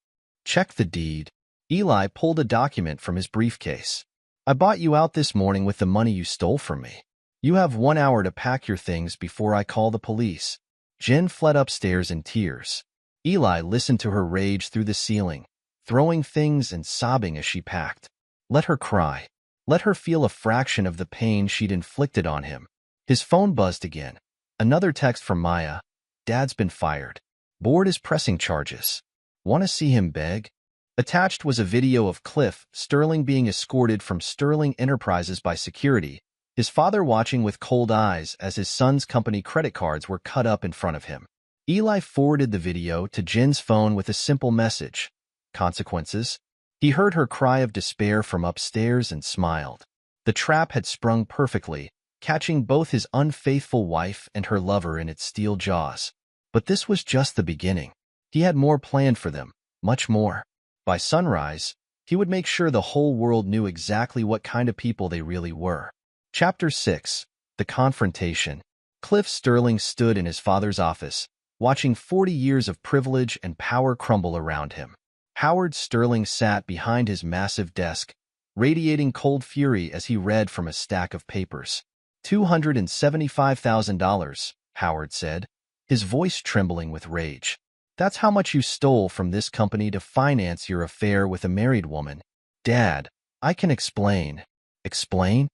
Check the deed. Eli pulled a document from his briefcase. I bought you out this morning with the money you stole from me. You have 1 hour to pack your things before I call the police. Jen fled upstairs in tears. Eli listened to her rage through the ceiling, throwing things and sobbing as she packed. Let her cry. Let her feel a fraction of the pain she'd inflicted on him. His phone buzzed again. Another text from Maya. Dad's been fired. Board is pressing charges. Want to see him beg? Attached was a video of Cliff Sterling being escorted from Sterling Enterprises by security, his father watching with cold eyes as his son's company credit cards were cut up in front of him. Eli forwarded the video to Jen's phone with a simple message. Consequences? He heard her cry of despair from upstairs and smiled. The trap had sprung perfectly, catching both his unfaithful wife and her lover in its steel jaws. But this was just the beginning. He had more planned for them, much more. By sunrise, he would make sure the whole world knew exactly what kind of people they really were. Chapter 6. The Confrontation. Cliff Sterling stood in his father's office, watching 40 years of privilege and power crumble around him. Howard Sterling sat behind his massive desk, radiating cold fury as he read from a stack of papers. $275,000, Howard said, his voice trembling with rage. That's how much you stole from this company to finance your affair with a married woman. Dad, I can explain. Explain?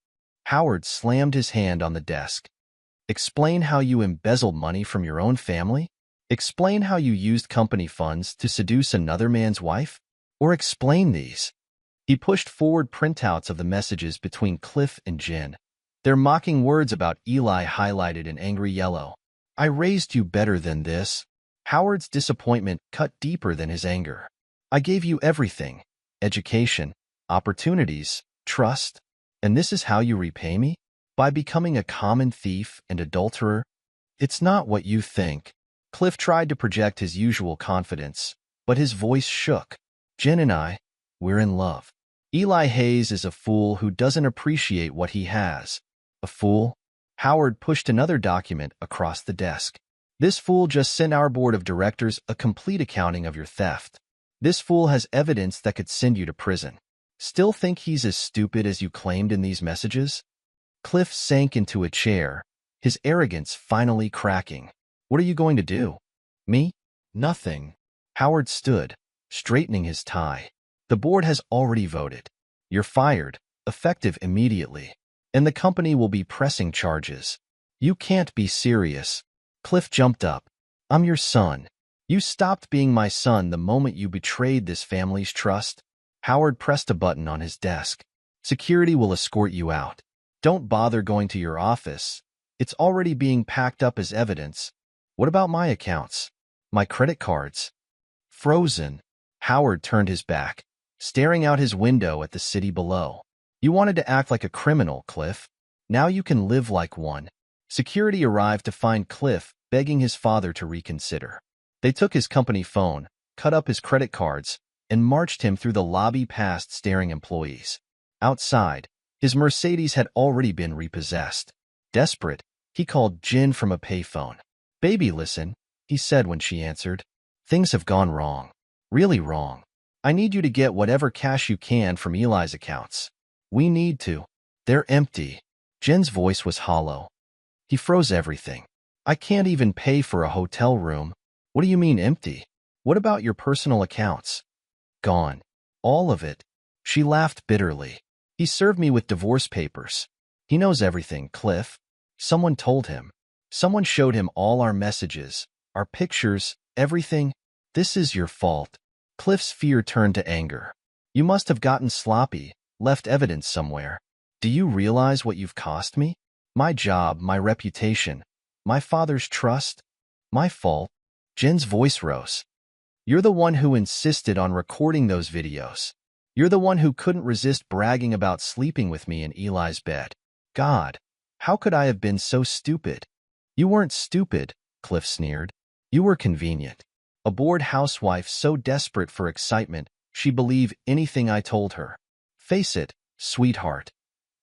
Howard slammed his hand on the desk. Explain how you embezzled money from your own family? Explain how you used company funds to seduce another man's wife? Or explain these? He pushed forward printouts of the messages between Cliff and Jen, their mocking words about Eli highlighted in angry yellow. I raised you better than this. Howard's disappointment cut deeper than his anger. I gave you everything: education, opportunities, trust. And this is how you repay me? By becoming a common thief and adulterer? It's not what you think. Cliff tried to project his usual confidence, but his voice shook. Jen and I, we're in love. Eli Hayes is a fool who doesn't appreciate what he has. A fool? Howard pushed another document across the desk. This fool just sent our board of directors a complete accounting of your theft. This fool has evidence that could send you to prison. Still think he's as stupid as you claimed in these messages? Cliff sank into a chair, his arrogance finally cracking. What are you going to do? Me? Nothing. Howard stood, straightening his tie. The board has already voted. You're fired, effective immediately. And the company will be pressing charges. You can't be serious. Cliff jumped up. I'm your son. You stopped being my son the moment you betrayed this family's trust. Howard pressed a button on his desk. Security will escort you out. Don't bother going to your office. It's already being packed up as evidence. What about my accounts? My credit cards? Frozen. Howard turned his back, staring out his window at the city below. You wanted to act like a criminal, Cliff. Now you can live like one. Security arrived to find Cliff begging his father to reconsider. They took his company phone, cut up his credit cards, and marched him through the lobby past staring employees. Outside, his Mercedes had already been repossessed. Desperate, he called Jen from a payphone. Baby, listen, he said when she answered. Things have gone wrong. Really wrong. I need you to get whatever cash you can from Eli's accounts. We need to. They're empty. Jen's voice was hollow. He froze everything. I can't even pay for a hotel room. What do you mean empty? What about your personal accounts? Gone. All of it. She laughed bitterly. He served me with divorce papers. He knows everything, Cliff. Someone told him. Someone showed him all our messages, our pictures, everything. This is your fault. Cliff's fear turned to anger. You must have gotten sloppy, left evidence somewhere. Do you realize what you've cost me? My job, my reputation, my father's trust. My fault. Jen's voice rose. You're the one who insisted on recording those videos. You're the one who couldn't resist bragging about sleeping with me in Eli's bed. God, how could I have been so stupid? You weren't stupid, Cliff sneered. You were convenient. A bored housewife so desperate for excitement, she believed anything I told her. Face it, sweetheart.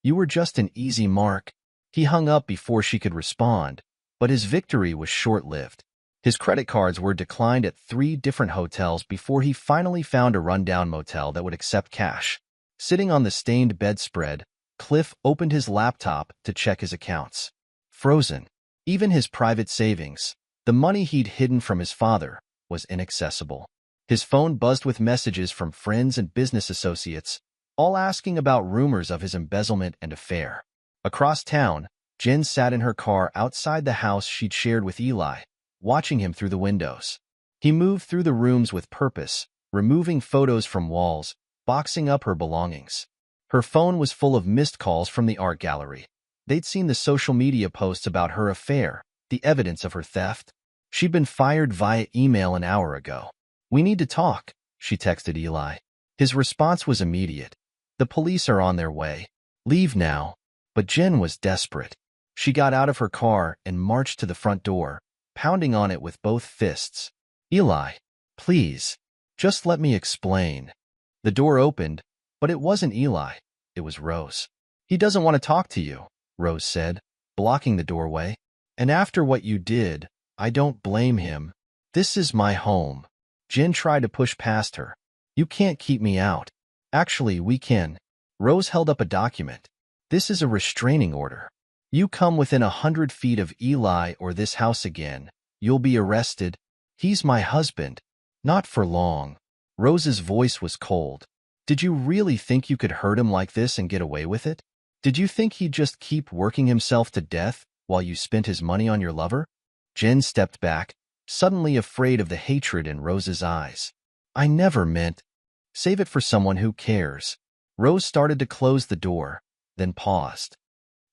You were just an easy mark. He hung up before she could respond, but his victory was short-lived. His credit cards were declined at 3 different hotels before he finally found a rundown motel that would accept cash. Sitting on the stained bedspread, Cliff opened his laptop to check his accounts. Frozen. Even his private savings, the money he'd hidden from his father, was inaccessible. His phone buzzed with messages from friends and business associates, all asking about rumors of his embezzlement and affair. Across town, Jen sat in her car outside the house she'd shared with Eli, watching him through the windows. He moved through the rooms with purpose, removing photos from walls, boxing up her belongings. Her phone was full of missed calls from the art gallery. They'd seen the social media posts about her affair, the evidence of her theft. She'd been fired via email an hour ago. "We need to talk," she texted Eli. His response was immediate. "The police are on their way. Leave now." But Jen was desperate. She got out of her car and marched to the front door, pounding on it with both fists. "Eli, please, just let me explain." The door opened, but it wasn't Eli. It was Rose. "He doesn't want to talk to you," Rose said, blocking the doorway. "And after what you did, I don't blame him. This is my home." Jen tried to push past her. "You can't keep me out." "Actually, we can." Rose held up a document. "This is a restraining order. You come within 100 feet of Eli or this house again, you'll be arrested. He's my husband." "Not for long." Rose's voice was cold. "Did you really think you could hurt him like this and get away with it? Did you think he'd just keep working himself to death while you spent his money on your lover?" Jen stepped back, suddenly afraid of the hatred in Rose's eyes. "I never meant—" "Save it for someone who cares." Rose started to close the door, then paused.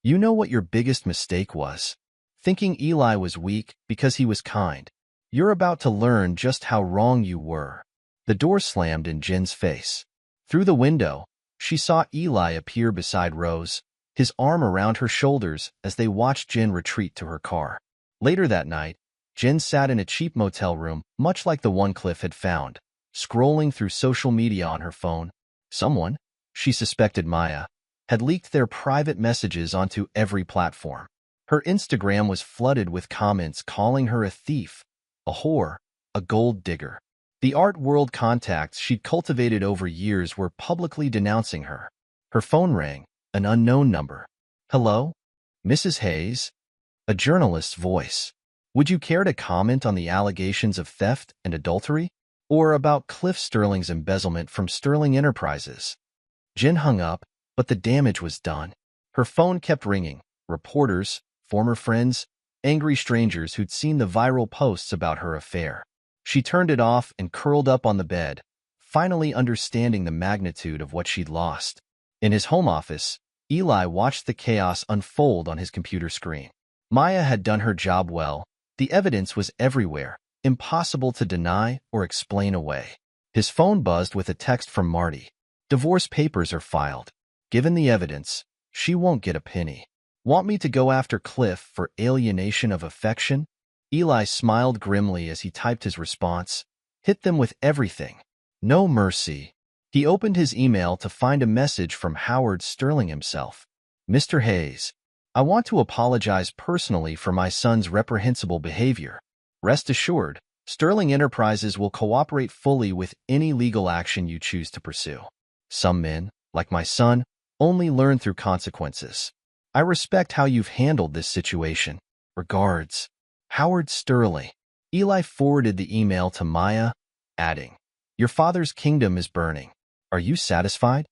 "You know what your biggest mistake was? Thinking Eli was weak because he was kind. You're about to learn just how wrong you were." The door slammed in Jen's face. Through the window, she saw Eli appear beside Rose, his arm around her shoulders as they watched Jen retreat to her car. Later that night, Jen sat in a cheap motel room, much like the one Cliff had found, scrolling through social media on her phone. Someone, she suspected Maya, had leaked their private messages onto every platform. Her Instagram was flooded with comments calling her a thief, a whore, a gold digger. The art world contacts she'd cultivated over years were publicly denouncing her. Her phone rang, an unknown number. "Hello? Mrs. Hayes?" A journalist's voice. "Would you care to comment on the allegations of theft and adultery? Or about Cliff Sterling's embezzlement from Sterling Enterprises?" Jen hung up, but the damage was done. Her phone kept ringing. Reporters, former friends, angry strangers who'd seen the viral posts about her affair. She turned it off and curled up on the bed, finally understanding the magnitude of what she'd lost. In his home office, Eli watched the chaos unfold on his computer screen. Maya had done her job well. The evidence was everywhere, impossible to deny or explain away. His phone buzzed with a text from Marty. "Divorce papers are filed. Given the evidence, she won't get a penny. Want me to go after Cliff for alienation of affection?" Eli smiled grimly as he typed his response. "Hit them with everything. No mercy." He opened his email to find a message from Howard Sterling himself. "Mr. Hayes, I want to apologize personally for my son's reprehensible behavior. Rest assured, Sterling Enterprises will cooperate fully with any legal action you choose to pursue. Some men, like my son, only learn through consequences. I respect how you've handled this situation. Regards, Howard Sterling." Eli forwarded the email to Maya, adding, "Your father's kingdom is burning. Are you satisfied?"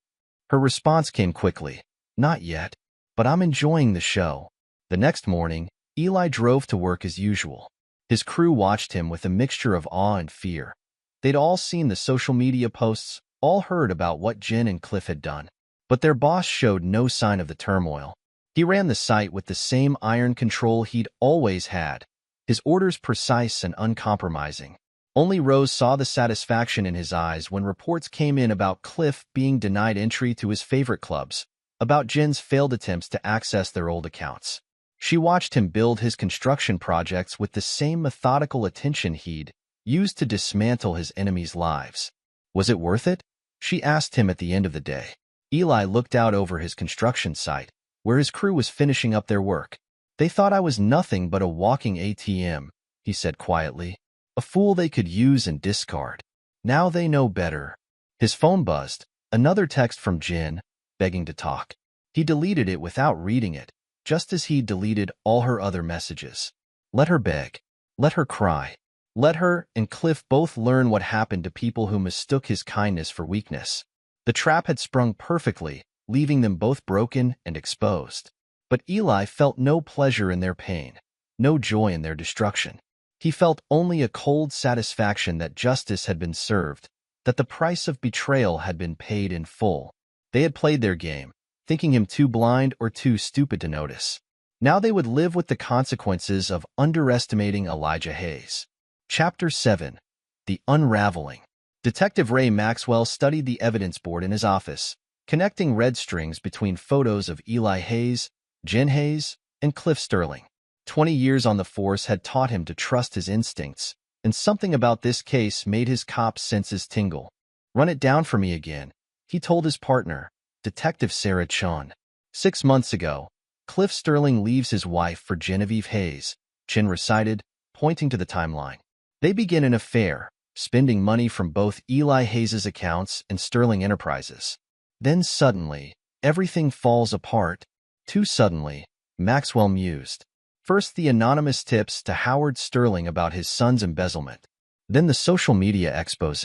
Her response came quickly. "Not yet, but I'm enjoying the show." The next morning, Eli drove to work as usual. His crew watched him with a mixture of awe and fear. They'd all seen the social media posts, all heard about what Jen and Cliff had done. But their boss showed no sign of the turmoil. He ran the site with the same iron control he'd always had, his orders precise and uncompromising. Only Rose saw the satisfaction in his eyes when reports came in about Cliff being denied entry to his favorite clubs, about Jen's failed attempts to access their old accounts. She watched him build his construction projects with the same methodical attention he'd used to dismantle his enemies' lives. Was it worth it? She asked him at the end of the day. Eli looked out over his construction site, where his crew was finishing up their work. "They thought I was nothing but a walking ATM," he said quietly. "A fool they could use and discard. Now they know better." His phone buzzed, another text from Jen, begging to talk. He deleted it without reading it, just as he deleted all her other messages. Let her beg. Let her cry. Let her and Cliff both learn what happened to people who mistook his kindness for weakness. The trap had sprung perfectly, leaving them both broken and exposed. But Eli felt no pleasure in their pain, no joy in their destruction. He felt only a cold satisfaction that justice had been served, that the price of betrayal had been paid in full. They had played their game, thinking him too blind or too stupid to notice. Now they would live with the consequences of underestimating Elijah Hayes. Chapter 7. The Unraveling. Detective Ray Maxwell studied the evidence board in his office, connecting red strings between photos of Eli Hayes, Jen Hayes, and Cliff Sterling. 20 years on the force had taught him to trust his instincts, and something about this case made his cop senses tingle. Run it down for me again, he told his partner, Detective Sarah Chon. 6 months ago, Cliff Sterling leaves his wife for Genevieve Hayes, Chin recited, pointing to the timeline. They begin an affair, spending money from both Eli Hayes' accounts and Sterling Enterprises. Then suddenly, everything falls apart. Too suddenly, Maxwell mused. First the anonymous tips to Howard Sterling about his son's embezzlement. Then the social media expose,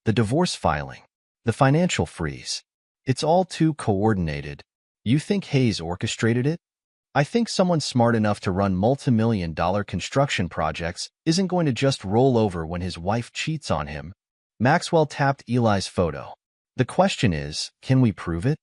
the divorce filing, the financial freeze. It's all too coordinated. You think Hayes orchestrated it? I think someone smart enough to run multi-million-dollar construction projects isn't going to just roll over when his wife cheats on him. Maxwell tapped Eli's photo. The question is, can we prove it?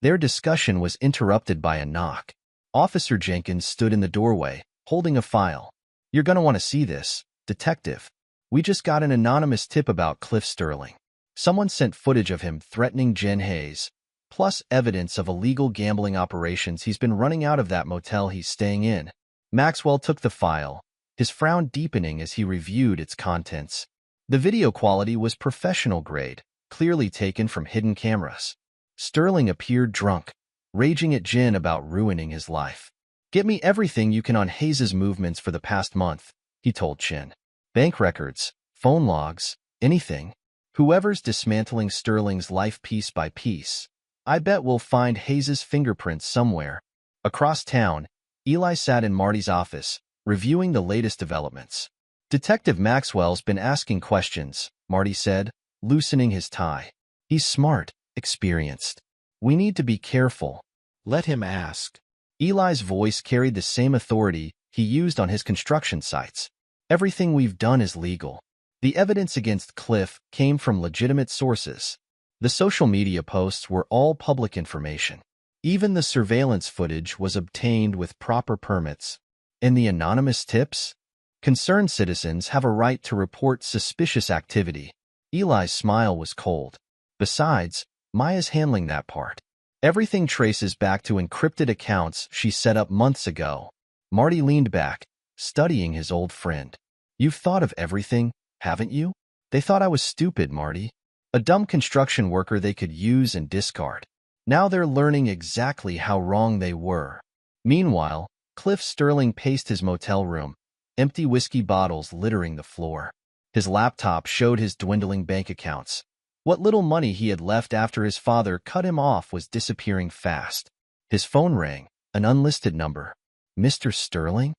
Their discussion was interrupted by a knock. Officer Jenkins stood in the doorway, holding a file. You're going to want to see this, Detective. We just got an anonymous tip about Cliff Sterling. Someone sent footage of him threatening Jen Hayes, plus evidence of illegal gambling operations he's been running out of that motel he's staying in. Maxwell took the file, his frown deepening as he reviewed its contents. The video quality was professional grade, clearly taken from hidden cameras. Sterling appeared drunk, raging at Jen about ruining his life. Get me everything you can on Hayes' movements for the past month, he told Chin. Bank records, phone logs, anything. Whoever's dismantling Sterling's life piece by piece. I bet we'll find Hayes' fingerprints somewhere. Across town, Eli sat in Marty's office, reviewing the latest developments. Detective Maxwell's been asking questions, Marty said, loosening his tie. He's smart, experienced. We need to be careful. Let him ask. Eli's voice carried the same authority he used on his construction sites. Everything we've done is legal. The evidence against Cliff came from legitimate sources. The social media posts were all public information. Even the surveillance footage was obtained with proper permits. And the anonymous tips? Concerned citizens have a right to report suspicious activity. Eli's smile was cold. Besides, Maya's handling that part. Everything traces back to encrypted accounts she set up months ago. Marty leaned back, studying his old friend. You've thought of everything, haven't you? They thought I was stupid, Marty. A dumb construction worker they could use and discard. Now they're learning exactly how wrong they were. Meanwhile, Cliff Sterling paced his motel room, empty whiskey bottles littering the floor. His laptop showed his dwindling bank accounts. What little money he had left after his father cut him off was disappearing fast. His phone rang, an unlisted number. Mr. Sterling?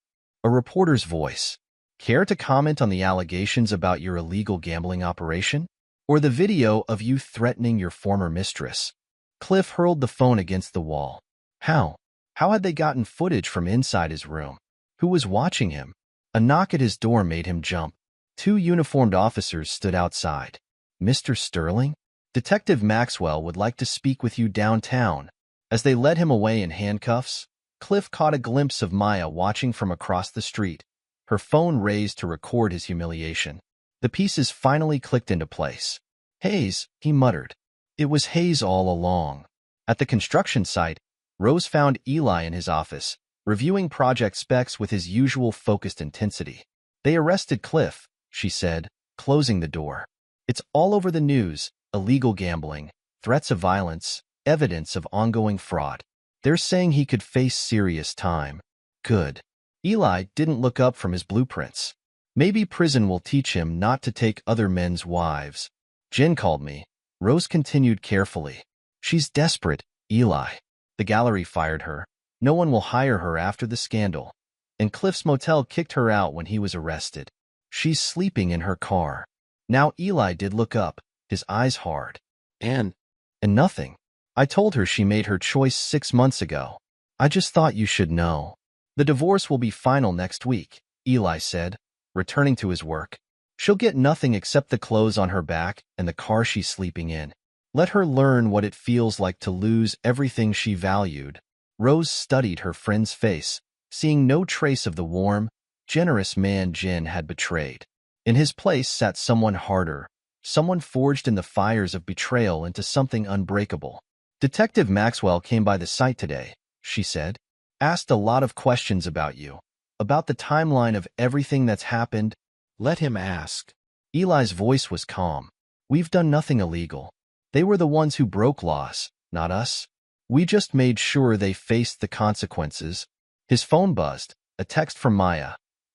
A reporter's voice. Care to comment on the allegations about your illegal gambling operation? Or the video of you threatening your former mistress? Cliff hurled the phone against the wall. How? How had they gotten footage from inside his room? Who was watching him? A knock at his door made him jump. 2 uniformed officers stood outside. Mr. Sterling? Detective Maxwell would like to speak with you downtown. As they led him away in handcuffs, Cliff caught a glimpse of Maya watching from across the street, her phone raised to record his humiliation. The pieces finally clicked into place. Hayes, he muttered. It was Hayes all along. At the construction site, Rose found Eli in his office, reviewing project specs with his usual focused intensity. They arrested Cliff, she said, closing the door. It's all over the news, illegal gambling, threats of violence, evidence of ongoing fraud. They're saying he could face serious time. Good. Eli didn't look up from his blueprints. Maybe prison will teach him not to take other men's wives. Jen called me. Rose continued carefully. She's desperate, Eli. The gallery fired her. No one will hire her after the scandal. And Cliff's motel kicked her out when he was arrested. She's sleeping in her car. Now Eli did look up, his eyes hard. And And nothing. I told her she made her choice 6 months ago. I just thought you should know. The divorce will be final next week, Eli said, returning to his work. She'll get nothing except the clothes on her back and the car she's sleeping in. Let her learn what it feels like to lose everything she valued. Rose studied her friend's face, seeing no trace of the warm, generous man Jin had betrayed. In his place sat someone harder, someone forged in the fires of betrayal into something unbreakable. Detective Maxwell came by the site today, she said. Asked a lot of questions about you, about the timeline of everything that's happened. let him ask. Eli's voice was calm. We've done nothing illegal. They were the ones who broke laws, not us. We just made sure they faced the consequences. His phone buzzed, a text from Maya.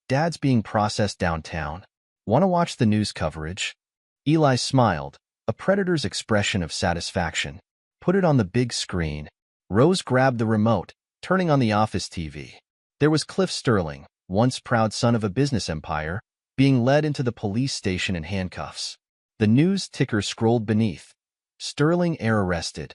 Dad's being processed downtown. Want to watch the news coverage? Eli smiled, a predator's expression of satisfaction. Put it on the big screen. Rose grabbed the remote, turning on the office TV. There was Cliff Sterling, once proud son of a business empire, being led into the police station in handcuffs. The news ticker scrolled beneath. Sterling heir arrested.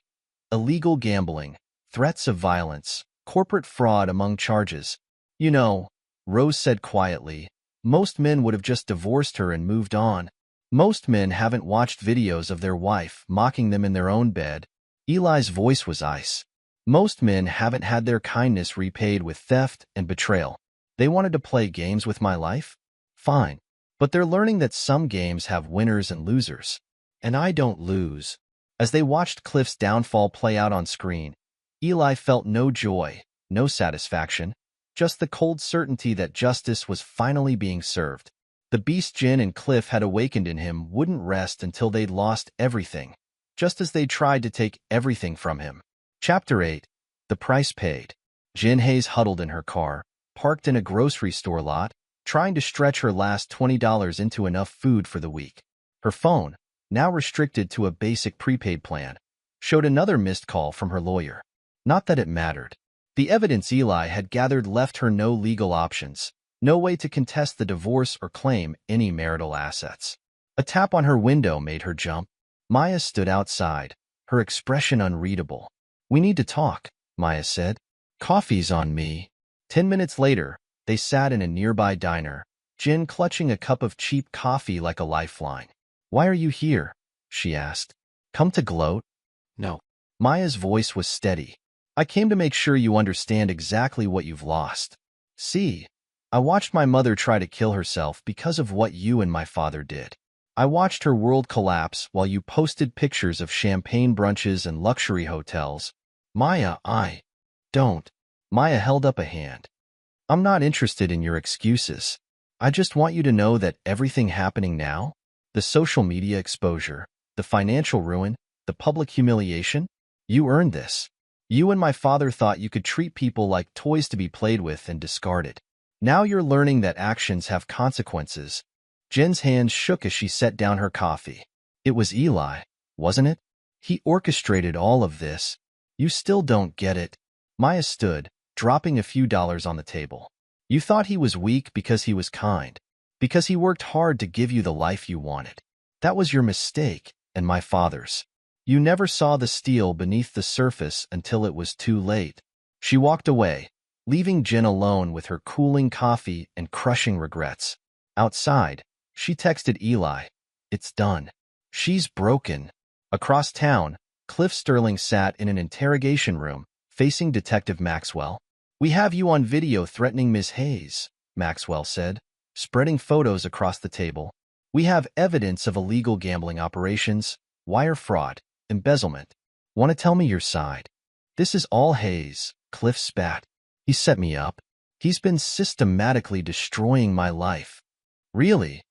Illegal gambling, threats of violence, corporate fraud among charges. You know, Rose said quietly, most men would have just divorced her and moved on. Most men haven't watched videos of their wife mocking them in their own bed. Eli's voice was ice. Most men haven't had their kindness repaid with theft and betrayal. They wanted to play games with my life? Fine. But they're learning that some games have winners and losers. And I don't lose. As they watched Cliff's downfall play out on screen, Eli felt no joy, no satisfaction, just the cold certainty that justice was finally being served. The beast Jin and Cliff had awakened in him wouldn't rest until they'd lost everything, just as they tried to take everything from him. Chapter 8. The Price Paid. Jin Hayes huddled in her car, parked in a grocery store lot, trying to stretch her last $20 into enough food for the week. Her phone, now restricted to a basic prepaid plan, showed another missed call from her lawyer. Not that it mattered. The evidence Eli had gathered left her no legal options, no way to contest the divorce or claim any marital assets. A tap on her window made her jump. Maya stood outside, her expression unreadable. We need to talk, Maya said. Coffee's on me. 10 minutes later, they sat in a nearby diner, Jin clutching a cup of cheap coffee like a lifeline. Why are you here? She asked. Come to gloat? No. Maya's voice was steady. I came to make sure you understand exactly what you've lost. See, I watched my mother try to kill herself because of what you and my father did. I watched her world collapse while you posted pictures of champagne brunches and luxury hotels. Maya, don't. Maya held up a hand. I'm not interested in your excuses. I just want you to know that everything happening now, the social media exposure, the financial ruin, the public humiliation, you earned this. You and my father thought you could treat people like toys to be played with and discarded. Now you're learning that actions have consequences. Jen's hands shook as she set down her coffee. It was Eli, wasn't it? He orchestrated all of this. You still don't get it. Maya stood, dropping a few dollars on the table. You thought he was weak because he was kind, because he worked hard to give you the life you wanted. That was your mistake, and my father's. You never saw the steel beneath the surface until it was too late. She walked away, leaving Jen alone with her cooling coffee and crushing regrets. Outside, she texted Eli. It's done. She's broken. Across town, Cliff Sterling sat in an interrogation room, facing Detective Maxwell. We have you on video threatening Miss Hayes, Maxwell said, spreading photos across the table. We have evidence of illegal gambling operations, wire fraud, embezzlement. Want to tell me your side? This is all Hayes, Cliff spat. He set me up. He's been systematically destroying my life. Really?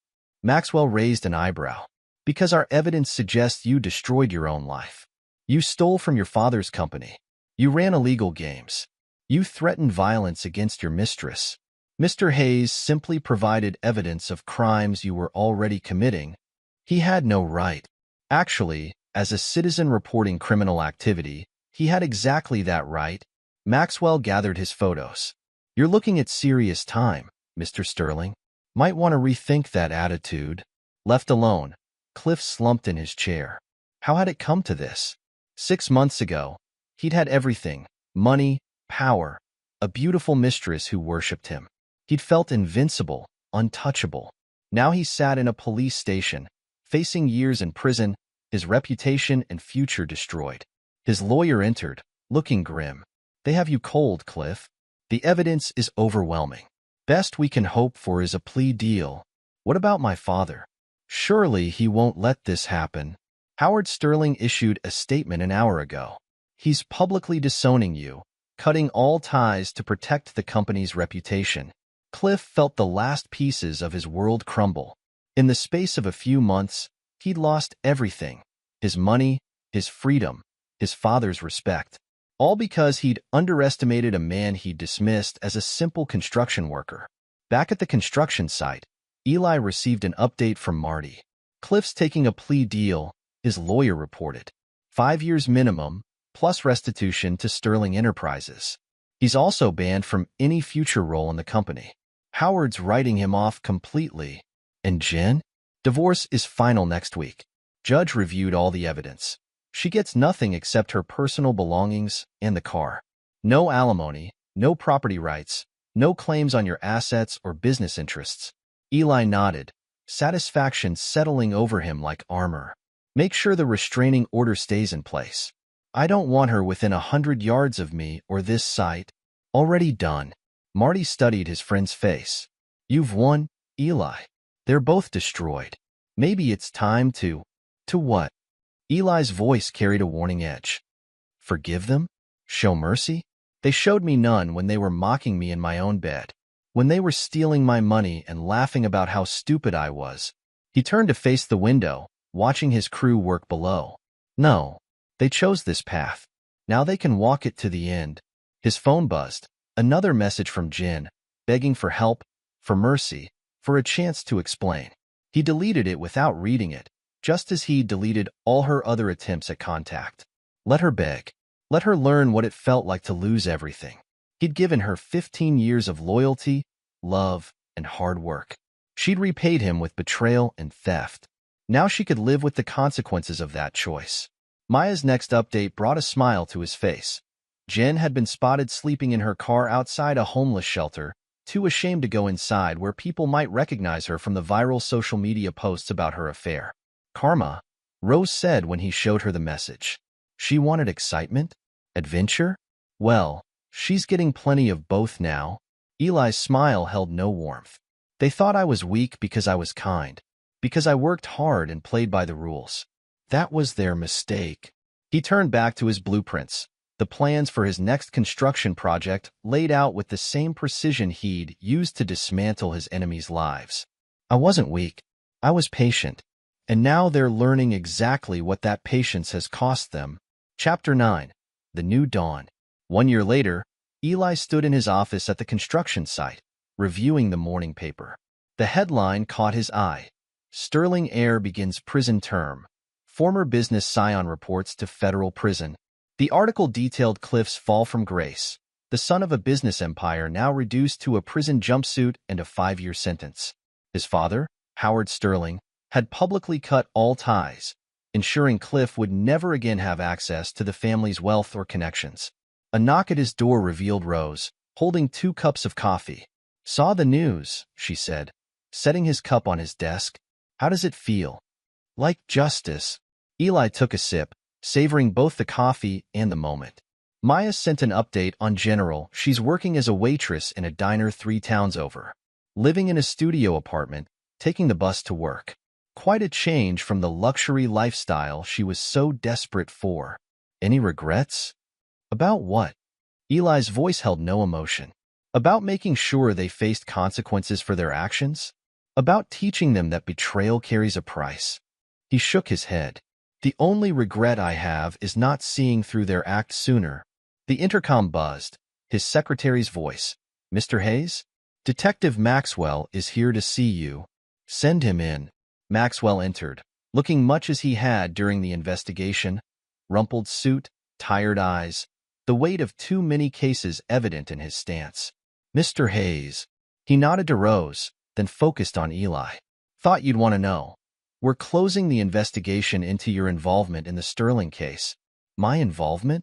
Maxwell raised an eyebrow. Because our evidence suggests you destroyed your own life. You stole from your father's company. You ran illegal games. You threatened violence against your mistress. Mr. Hayes simply provided evidence of crimes you were already committing. He had no right. Actually, as a citizen reporting criminal activity, He had exactly that right. Maxwell gathered his photos. You're looking at serious time, Mr. Sterling. Might want to rethink that attitude. Left alone, Cliff slumped in his chair. How had it come to this? 6 months ago, he'd had everything: money, power, a beautiful mistress who worshipped him. He'd felt invincible, untouchable. Now he sat in a police station, facing years in prison, his reputation and future destroyed. His lawyer entered, looking grim. They have you cold, Cliff. The evidence is overwhelming. Best we can hope for is a plea deal. What about my father? Surely he won't let this happen. Howard Sterling issued a statement an hour ago. He's publicly disowning you, cutting all ties to protect the company's reputation. Cliff felt the last pieces of his world crumble. In the space of a few months, he'd lost everything: his money, his freedom, his father's respect. All because he'd underestimated a man he'd dismissed as a simple construction worker. Back at the construction site, Eli received an update from Marty. Cliff's taking a plea deal, his lawyer reported. 5 years minimum, plus restitution to Sterling Enterprises. He's also banned from any future role in the company. Howard's writing him off completely. And Jen? Divorce is final next week. Judge reviewed all the evidence. She gets nothing except her personal belongings and the car. No alimony, no property rights, no claims on your assets or business interests. Eli nodded, satisfaction settling over him like armor. Make sure the restraining order stays in place. I don't want her within 100 yards of me or this site. Already done. Marty studied his friend's face. You've won, Eli. They're both destroyed. Maybe it's time to... To what? Eli's voice carried a warning edge. Forgive them? Show mercy? They showed me none when they were mocking me in my own bed. When they were stealing my money and laughing about how stupid I was. He turned to face the window, watching his crew work below. No, they chose this path. Now they can walk it to the end. His phone buzzed. Another message from Jen, begging for help, for mercy, for a chance to explain. He deleted it without reading it, just as he deleted all her other attempts at contact. Let her beg. Let her learn what it felt like to lose everything. He'd given her 15 years of loyalty, love, and hard work. She'd repaid him with betrayal and theft. Now she could live with the consequences of that choice. Maya's next update brought a smile to his face. Jen had been spotted sleeping in her car outside a homeless shelter, too ashamed to go inside where people might recognize her from the viral social media posts about her affair. Karma, Rose said when he showed her the message. She wanted excitement? Adventure? Well, she's getting plenty of both now. Eli's smile held no warmth. They thought I was weak because I was kind, because I worked hard and played by the rules. That was their mistake. He turned back to his blueprints, the plans for his next construction project laid out with the same precision he'd used to dismantle his enemies' lives. I wasn't weak. I was patient. And now they're learning exactly what that patience has cost them. Chapter 9. The New Dawn. 1 year later, Eli stood in his office at the construction site, reviewing the morning paper. The headline caught his eye. Sterling heir begins prison term. Former business scion reports to federal prison. The article detailed Cliff's fall from grace, the son of a business empire now reduced to a prison jumpsuit and a 5-year sentence. His father, Howard Sterling, had publicly cut all ties, ensuring Cliff would never again have access to the family's wealth or connections. A knock at his door revealed Rose, holding 2 cups of coffee. Saw the news, she said, setting his cup on his desk. How does it feel? Like justice. Eli took a sip, savoring both the coffee and the moment. Maya sent an update on General. She's working as a waitress in a diner 3 towns over. Living in a studio apartment, taking the bus to work. Quite a change from the luxury lifestyle she was so desperate for. Any regrets? About what? Eli's voice held no emotion. About making sure they faced consequences for their actions? About teaching them that betrayal carries a price? He shook his head. The only regret I have is not seeing through their act sooner. The intercom buzzed, his secretary's voice. Mr. Hayes? Detective Maxwell is here to see you. Send him in. Maxwell entered, looking much as he had during the investigation. Rumpled suit, tired eyes, the weight of too many cases evident in his stance. "Mr. Hayes." He nodded to Rose, then focused on Eli. "Thought you'd want to know. We're closing the investigation into your involvement in the Sterling case." "My involvement?"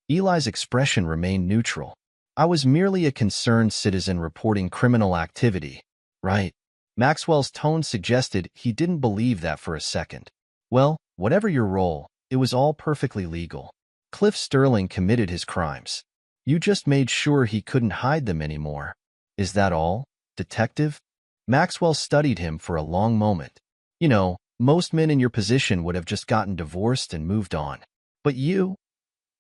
Eli's expression remained neutral. "I was merely a concerned citizen reporting criminal activity." "Right." Maxwell's tone suggested he didn't believe that for a second. "Well, whatever your role, it was all perfectly legal. Cliff Sterling committed his crimes. You just made sure he couldn't hide them anymore. Is that all, detective?" Maxwell studied him for a long moment. "You know, most men in your position would have just gotten divorced and moved on. But you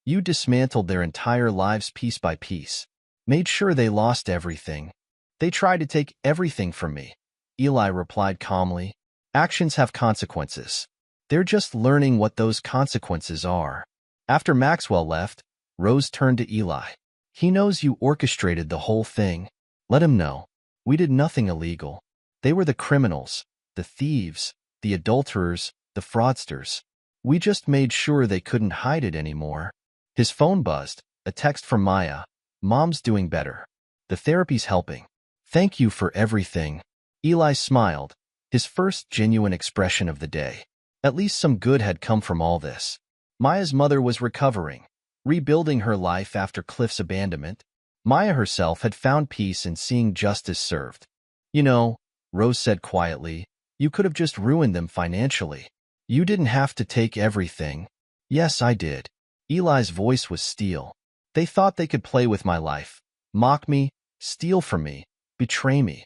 dismantled their entire lives piece by piece. Made sure they lost everything. They tried to take everything from me." Eli replied calmly. "Actions have consequences. They're just learning what those consequences are." After Maxwell left, Rose turned to Eli. "He knows you orchestrated the whole thing. Let him know. We did nothing illegal. They were the criminals, the thieves, the adulterers, the fraudsters. We just made sure they couldn't hide it anymore." His phone buzzed, a text from Maya. "Mom's doing better. The therapy's helping. Thank you for everything." Eli smiled, his first genuine expression of the day. At least some good had come from all this. Maya's mother was recovering, rebuilding her life after Cliff's abandonment. Maya herself had found peace in seeing justice served. "You know," Rose said quietly, "you could have just ruined them financially. You didn't have to take everything." "Yes, I did." Eli's voice was steel. "They thought they could play with my life, mock me, steal from me, betray me.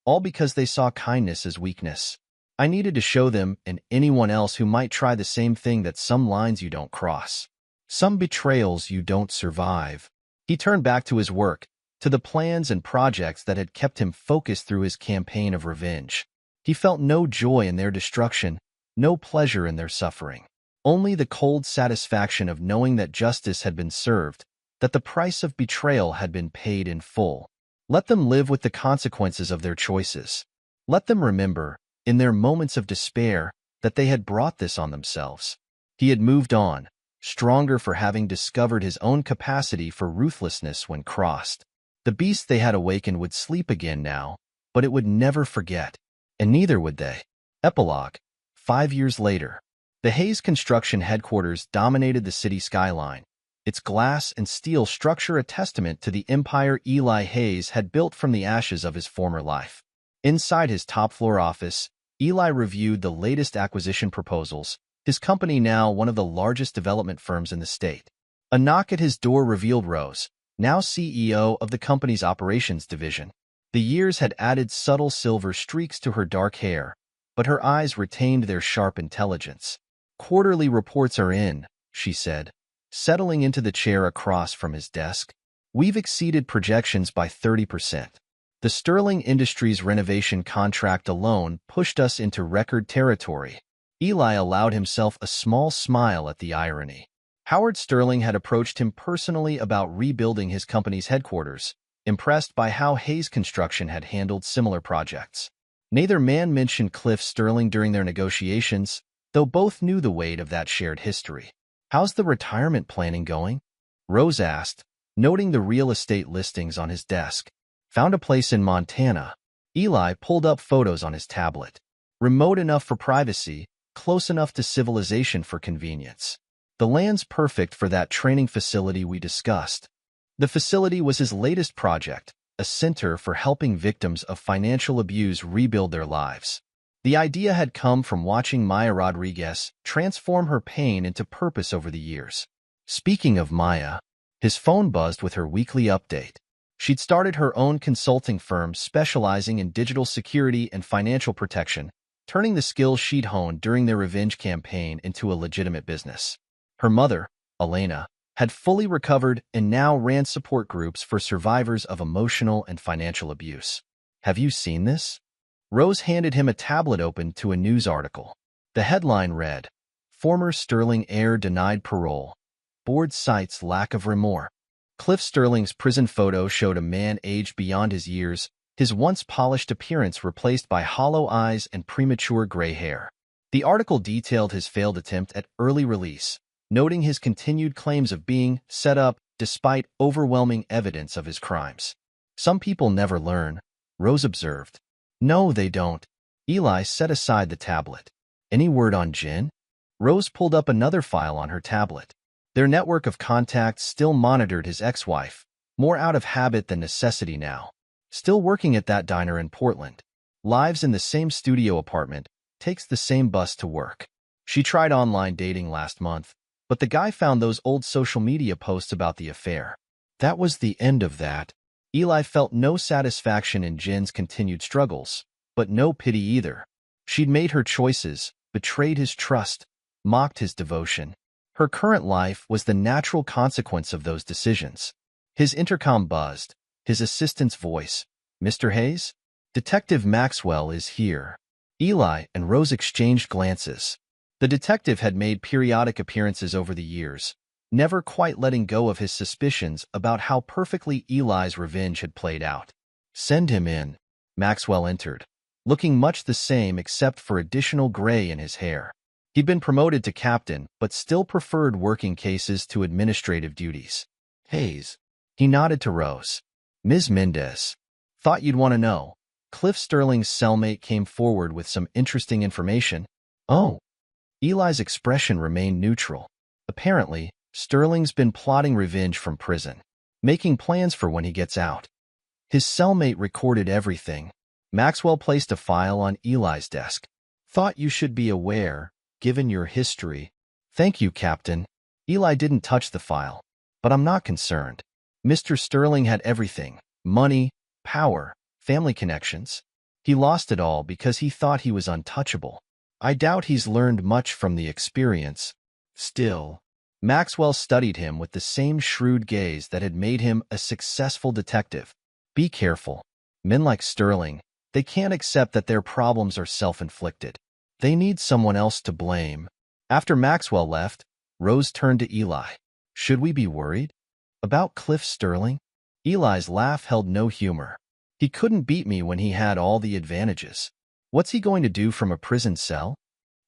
All because they saw kindness as weakness. I needed to show them and anyone else who might try the same thing that some lines you don't cross. Some betrayals you don't survive." He turned back to his work, to the plans and projects that had kept him focused through his campaign of revenge. He felt no joy in their destruction, no pleasure in their suffering. Only the cold satisfaction of knowing that justice had been served, that the price of betrayal had been paid in full. Let them live with the consequences of their choices. Let them remember, in their moments of despair, that they had brought this on themselves. He had moved on, stronger for having discovered his own capacity for ruthlessness when crossed. The beast they had awakened would sleep again now, but it would never forget. And neither would they. Epilogue. 5 years later. The Hayes Construction headquarters dominated the city skyline, its glass and steel structure a testament to the empire Eli Hayes had built from the ashes of his former life. Inside his top-floor office, Eli reviewed the latest acquisition proposals, his company now one of the largest development firms in the state. A knock at his door revealed Rose, now CEO of the company's operations division. The years had added subtle silver streaks to her dark hair, but her eyes retained their sharp intelligence. "Quarterly reports are in," she said, settling into the chair across from his desk. "We've exceeded projections by 30%. The Sterling Industries renovation contract alone pushed us into record territory." Eli allowed himself a small smile at the irony. Howard Sterling had approached him personally about rebuilding his company's headquarters, impressed by how Hayes Construction had handled similar projects. Neither man mentioned Cliff Sterling during their negotiations, though both knew the weight of that shared history. "How's the retirement planning going?" Rose asked, noting the real estate listings on his desk. "Found a place in Montana." Eli pulled up photos on his tablet. "Remote enough for privacy, close enough to civilization for convenience. The land's perfect for that training facility we discussed." The facility was his latest project, a center for helping victims of financial abuse rebuild their lives. The idea had come from watching Maya Rodriguez transform her pain into purpose over the years. Speaking of Maya, his phone buzzed with her weekly update. She'd started her own consulting firm specializing in digital security and financial protection, turning the skills she'd honed during their revenge campaign into a legitimate business. Her mother, Elena, had fully recovered and now ran support groups for survivors of emotional and financial abuse. "Have you seen this?" Rose handed him a tablet open to a news article. The headline read, "Former Sterling heir denied parole. Board cites lack of remorse." Cliff Sterling's prison photo showed a man aged beyond his years, his once polished appearance replaced by hollow eyes and premature gray hair. The article detailed his failed attempt at early release, noting his continued claims of being set up despite overwhelming evidence of his crimes. Some people never learn, Rose observed. No, they don't. Eli set aside the tablet. Any word on Jin? Rose pulled up another file on her tablet. Their network of contacts still monitored his ex-wife, more out of habit than necessity now. Still working at that diner in Portland. Lives in the same studio apartment, takes the same bus to work. She tried online dating last month, but the guy found those old social media posts about the affair. That was the end of that. Eli felt no satisfaction in Jin's continued struggles, but no pity either. She'd made her choices, betrayed his trust, mocked his devotion. Her current life was the natural consequence of those decisions. His intercom buzzed, his assistant's voice. Mr. Hayes? Detective Maxwell is here. Eli and Rose exchanged glances. The detective had made periodic appearances over the years, never quite letting go of his suspicions about how perfectly Eli's revenge had played out. Send him in. Maxwell entered, looking much the same except for additional gray in his hair. He'd been promoted to captain, but still preferred working cases to administrative duties. Hayes. He nodded to Rose. Ms. Mendez. Thought you'd want to know. Cliff Sterling's cellmate came forward with some interesting information. Oh. Eli's expression remained neutral. Apparently, Sterling's been plotting revenge from prison, making plans for when he gets out. His cellmate recorded everything. Maxwell placed a file on Eli's desk. Thought you should be aware, given your history. Thank you, Captain. Eli didn't touch the file, but I'm not concerned. Mr. Sterling had everything: money, power, family connections. He lost it all because he thought he was untouchable. I doubt he's learned much from the experience. Still, Maxwell studied him with the same shrewd gaze that had made him a successful detective. Be careful. Men like Sterling, they can't accept that their problems are self-inflicted. They need someone else to blame. After Maxwell left, Rose turned to Eli. Should we be worried? About Cliff Sterling? Eli's laugh held no humor. He couldn't beat me when he had all the advantages. What's he going to do from a prison cell?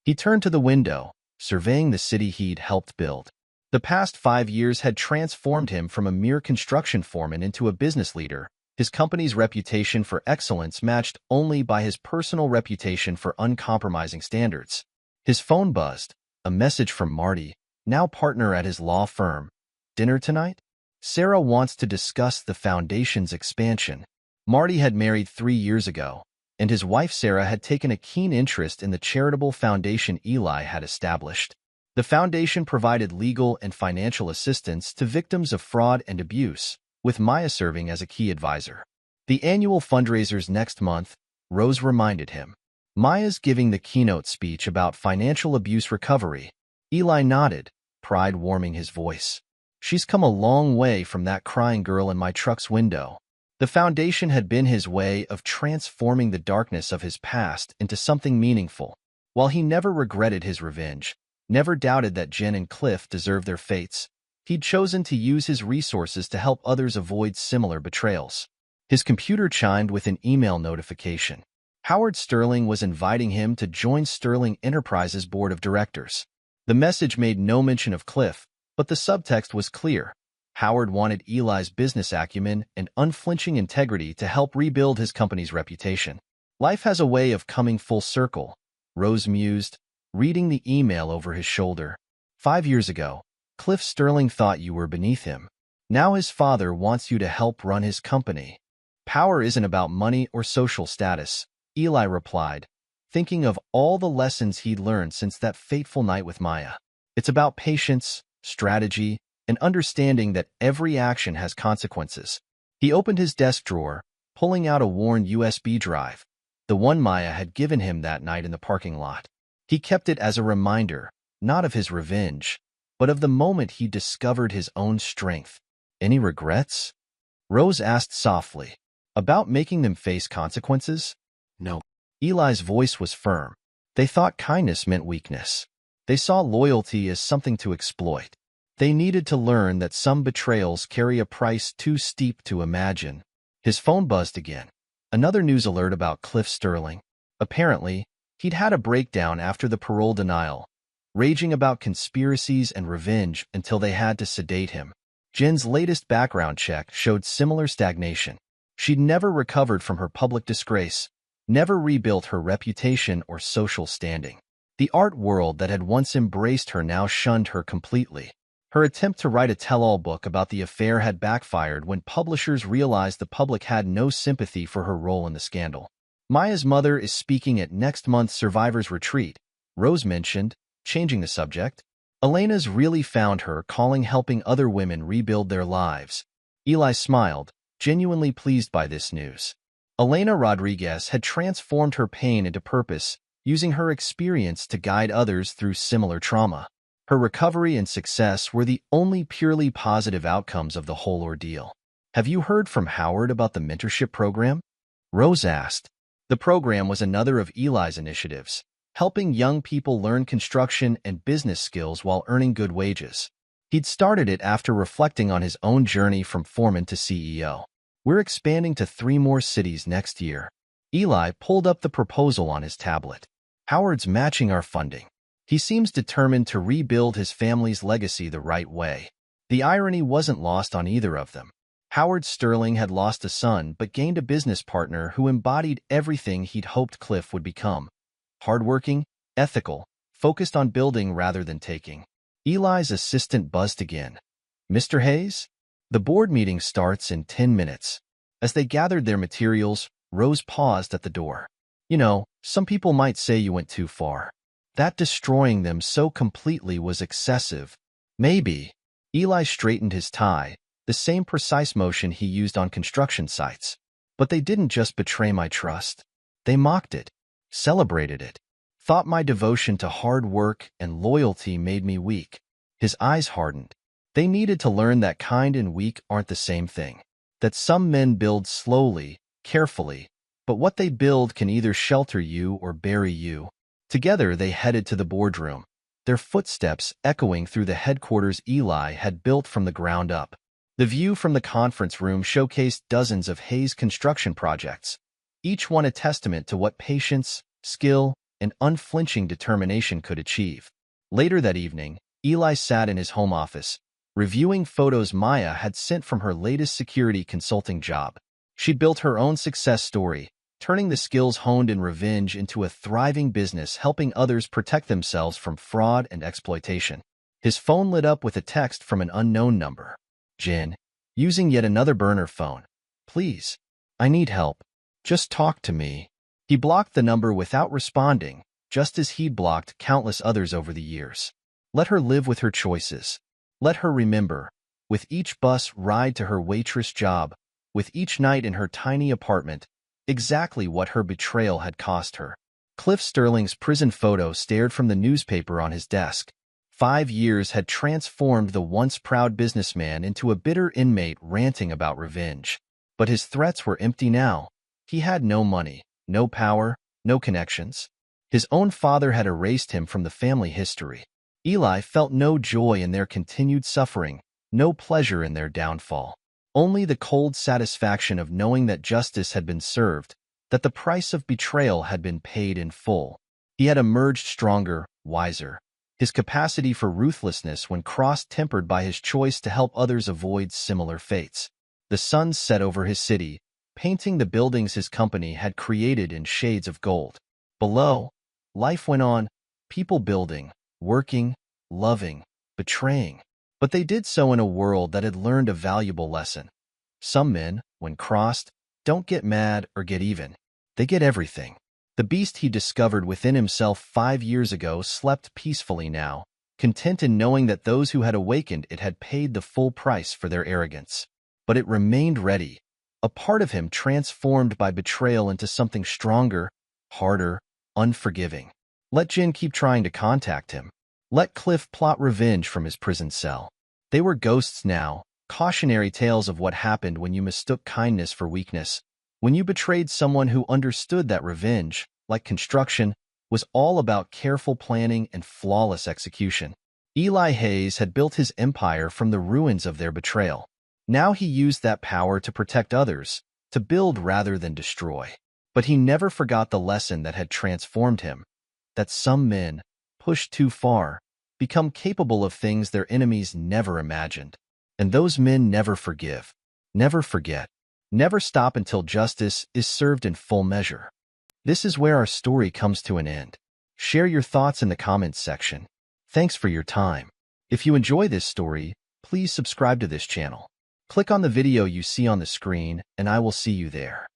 He turned to the window, surveying the city he'd helped build. The past 5 years had transformed him from a mere construction foreman into a business leader, his company's reputation for excellence matched only by his personal reputation for uncompromising standards. His phone buzzed, a message from Marty, now partner at his law firm. Dinner tonight? Sarah wants to discuss the foundation's expansion. Marty had married 3 years ago, and his wife Sarah had taken a keen interest in the charitable foundation Eli had established. The foundation provided legal and financial assistance to victims of fraud and abuse, with Maya serving as a key advisor. The annual fundraiser's next month, Rose reminded him. Maya's giving the keynote speech about financial abuse recovery. Eli nodded, pride warming his voice. She's come a long way from that crying girl in my truck's window. The foundation had been his way of transforming the darkness of his past into something meaningful. While he never regretted his revenge, never doubted that Jen and Cliff deserved their fates, he'd chosen to use his resources to help others avoid similar betrayals. His computer chimed with an email notification. Howard Sterling was inviting him to join Sterling Enterprises' board of directors. The message made no mention of Cliff, but the subtext was clear. Howard wanted Eli's business acumen and unflinching integrity to help rebuild his company's reputation. Life has a way of coming full circle, Rose mused, reading the email over his shoulder. 5 years ago, Cliff Sterling thought you were beneath him. Now his father wants you to help run his company. Power isn't about money or social status, Eli replied, thinking of all the lessons he'd learned since that fateful night with Maya. It's about patience, strategy, and understanding that every action has consequences. He opened his desk drawer, pulling out a worn USB drive, the one Maya had given him that night in the parking lot. He kept it as a reminder, not of his revenge, but of the moment he discovered his own strength. Any regrets? Rose asked softly. About making them face consequences? No. Eli's voice was firm. They thought kindness meant weakness. They saw loyalty as something to exploit. They needed to learn that some betrayals carry a price too steep to imagine. His phone buzzed again. Another news alert about Cliff Sterling. Apparently, he'd had a breakdown after the parole denial. raging about conspiracies and revenge until they had to sedate him. Jin's latest background check showed similar stagnation. She'd never recovered from her public disgrace, never rebuilt her reputation or social standing. The art world that had once embraced her now shunned her completely. Her attempt to write a tell-all book about the affair had backfired when publishers realized the public had no sympathy for her role in the scandal. Maya's mother is speaking at next month's Survivor's Retreat, Rose mentioned, changing the subject. Elena's really found her calling helping other women rebuild their lives. Eli smiled, genuinely pleased by this news. Elena Rodriguez had transformed her pain into purpose, using her experience to guide others through similar trauma. Her recovery and success were the only purely positive outcomes of the whole ordeal. Have you heard from Howard about the mentorship program? Rose asked. The program was another of Eli's initiatives, helping young people learn construction and business skills while earning good wages. He'd started it after reflecting on his own journey from foreman to CEO. We're expanding to 3 more cities next year. Eli pulled up the proposal on his tablet. Howard's matching our funding. He seems determined to rebuild his family's legacy the right way. The irony wasn't lost on either of them. Howard Sterling had lost a son but gained a business partner who embodied everything he'd hoped Cliff would become. Hardworking, ethical, focused on building rather than taking. Eli's assistant buzzed again. Mr. Hayes? The board meeting starts in 10 minutes. As they gathered their materials, Rose paused at the door. You know, some people might say you went too far. That destroying them so completely was excessive. Maybe. Eli straightened his tie, the same precise motion he used on construction sites. But they didn't just betray my trust. They mocked it, celebrated it, thought my devotion to hard work and loyalty made me weak. His eyes hardened. They needed to learn that kind and weak aren't the same thing. That some men build slowly, carefully, but what they build can either shelter you or bury you. Together they headed to the boardroom, their footsteps echoing through the headquarters Eli had built from the ground up. The view from the conference room showcased dozens of Hayes construction projects, each one a testament to what patience, skill, and unflinching determination could achieve. Later that evening, Eli sat in his home office, reviewing photos Maya had sent from her latest security consulting job. She'd built her own success story, turning the skills honed in revenge into a thriving business helping others protect themselves from fraud and exploitation. His phone lit up with a text from an unknown number. Jin, using yet another burner phone. Please, I need help. Just talk to me. He blocked the number without responding, just as he'd blocked countless others over the years. Let her live with her choices. Let her remember, with each bus ride to her waitress job, with each night in her tiny apartment, exactly what her betrayal had cost her. Cliff Sterling's prison photo stared from the newspaper on his desk. 5 years had transformed the once proud businessman into a bitter inmate ranting about revenge. But his threats were empty now. He had no money, no power, no connections. His own father had erased him from the family history. Eli felt no joy in their continued suffering, no pleasure in their downfall. Only the cold satisfaction of knowing that justice had been served, that the price of betrayal had been paid in full. He had emerged stronger, wiser. His capacity for ruthlessness when cross-tempered by his choice to help others avoid similar fates. The sun set over his city, painting the buildings his company had created in shades of gold. Below, life went on, people building, working, loving, betraying. But they did so in a world that had learned a valuable lesson. Some men, when crossed, don't get mad or get even. They get everything. The beast he discovered within himself 5 years ago slept peacefully now, content in knowing that those who had awakened it had paid the full price for their arrogance. But it remained ready, a part of him transformed by betrayal into something stronger, harder, unforgiving. Let Jin keep trying to contact him. Let Cliff plot revenge from his prison cell. They were ghosts now, cautionary tales of what happened when you mistook kindness for weakness, when you betrayed someone who understood that revenge, like construction, was all about careful planning and flawless execution. Eli Hayes had built his empire from the ruins of their betrayal. Now he used that power to protect others, to build rather than destroy. But he never forgot the lesson that had transformed him, that some men, pushed too far, become capable of things their enemies never imagined. And those men never forgive, never forget, never stop until justice is served in full measure. This is where our story comes to an end. Share your thoughts in the comments section. Thanks for your time. If you enjoy this story, please subscribe to this channel. Click on the video you see on the screen, and I will see you there.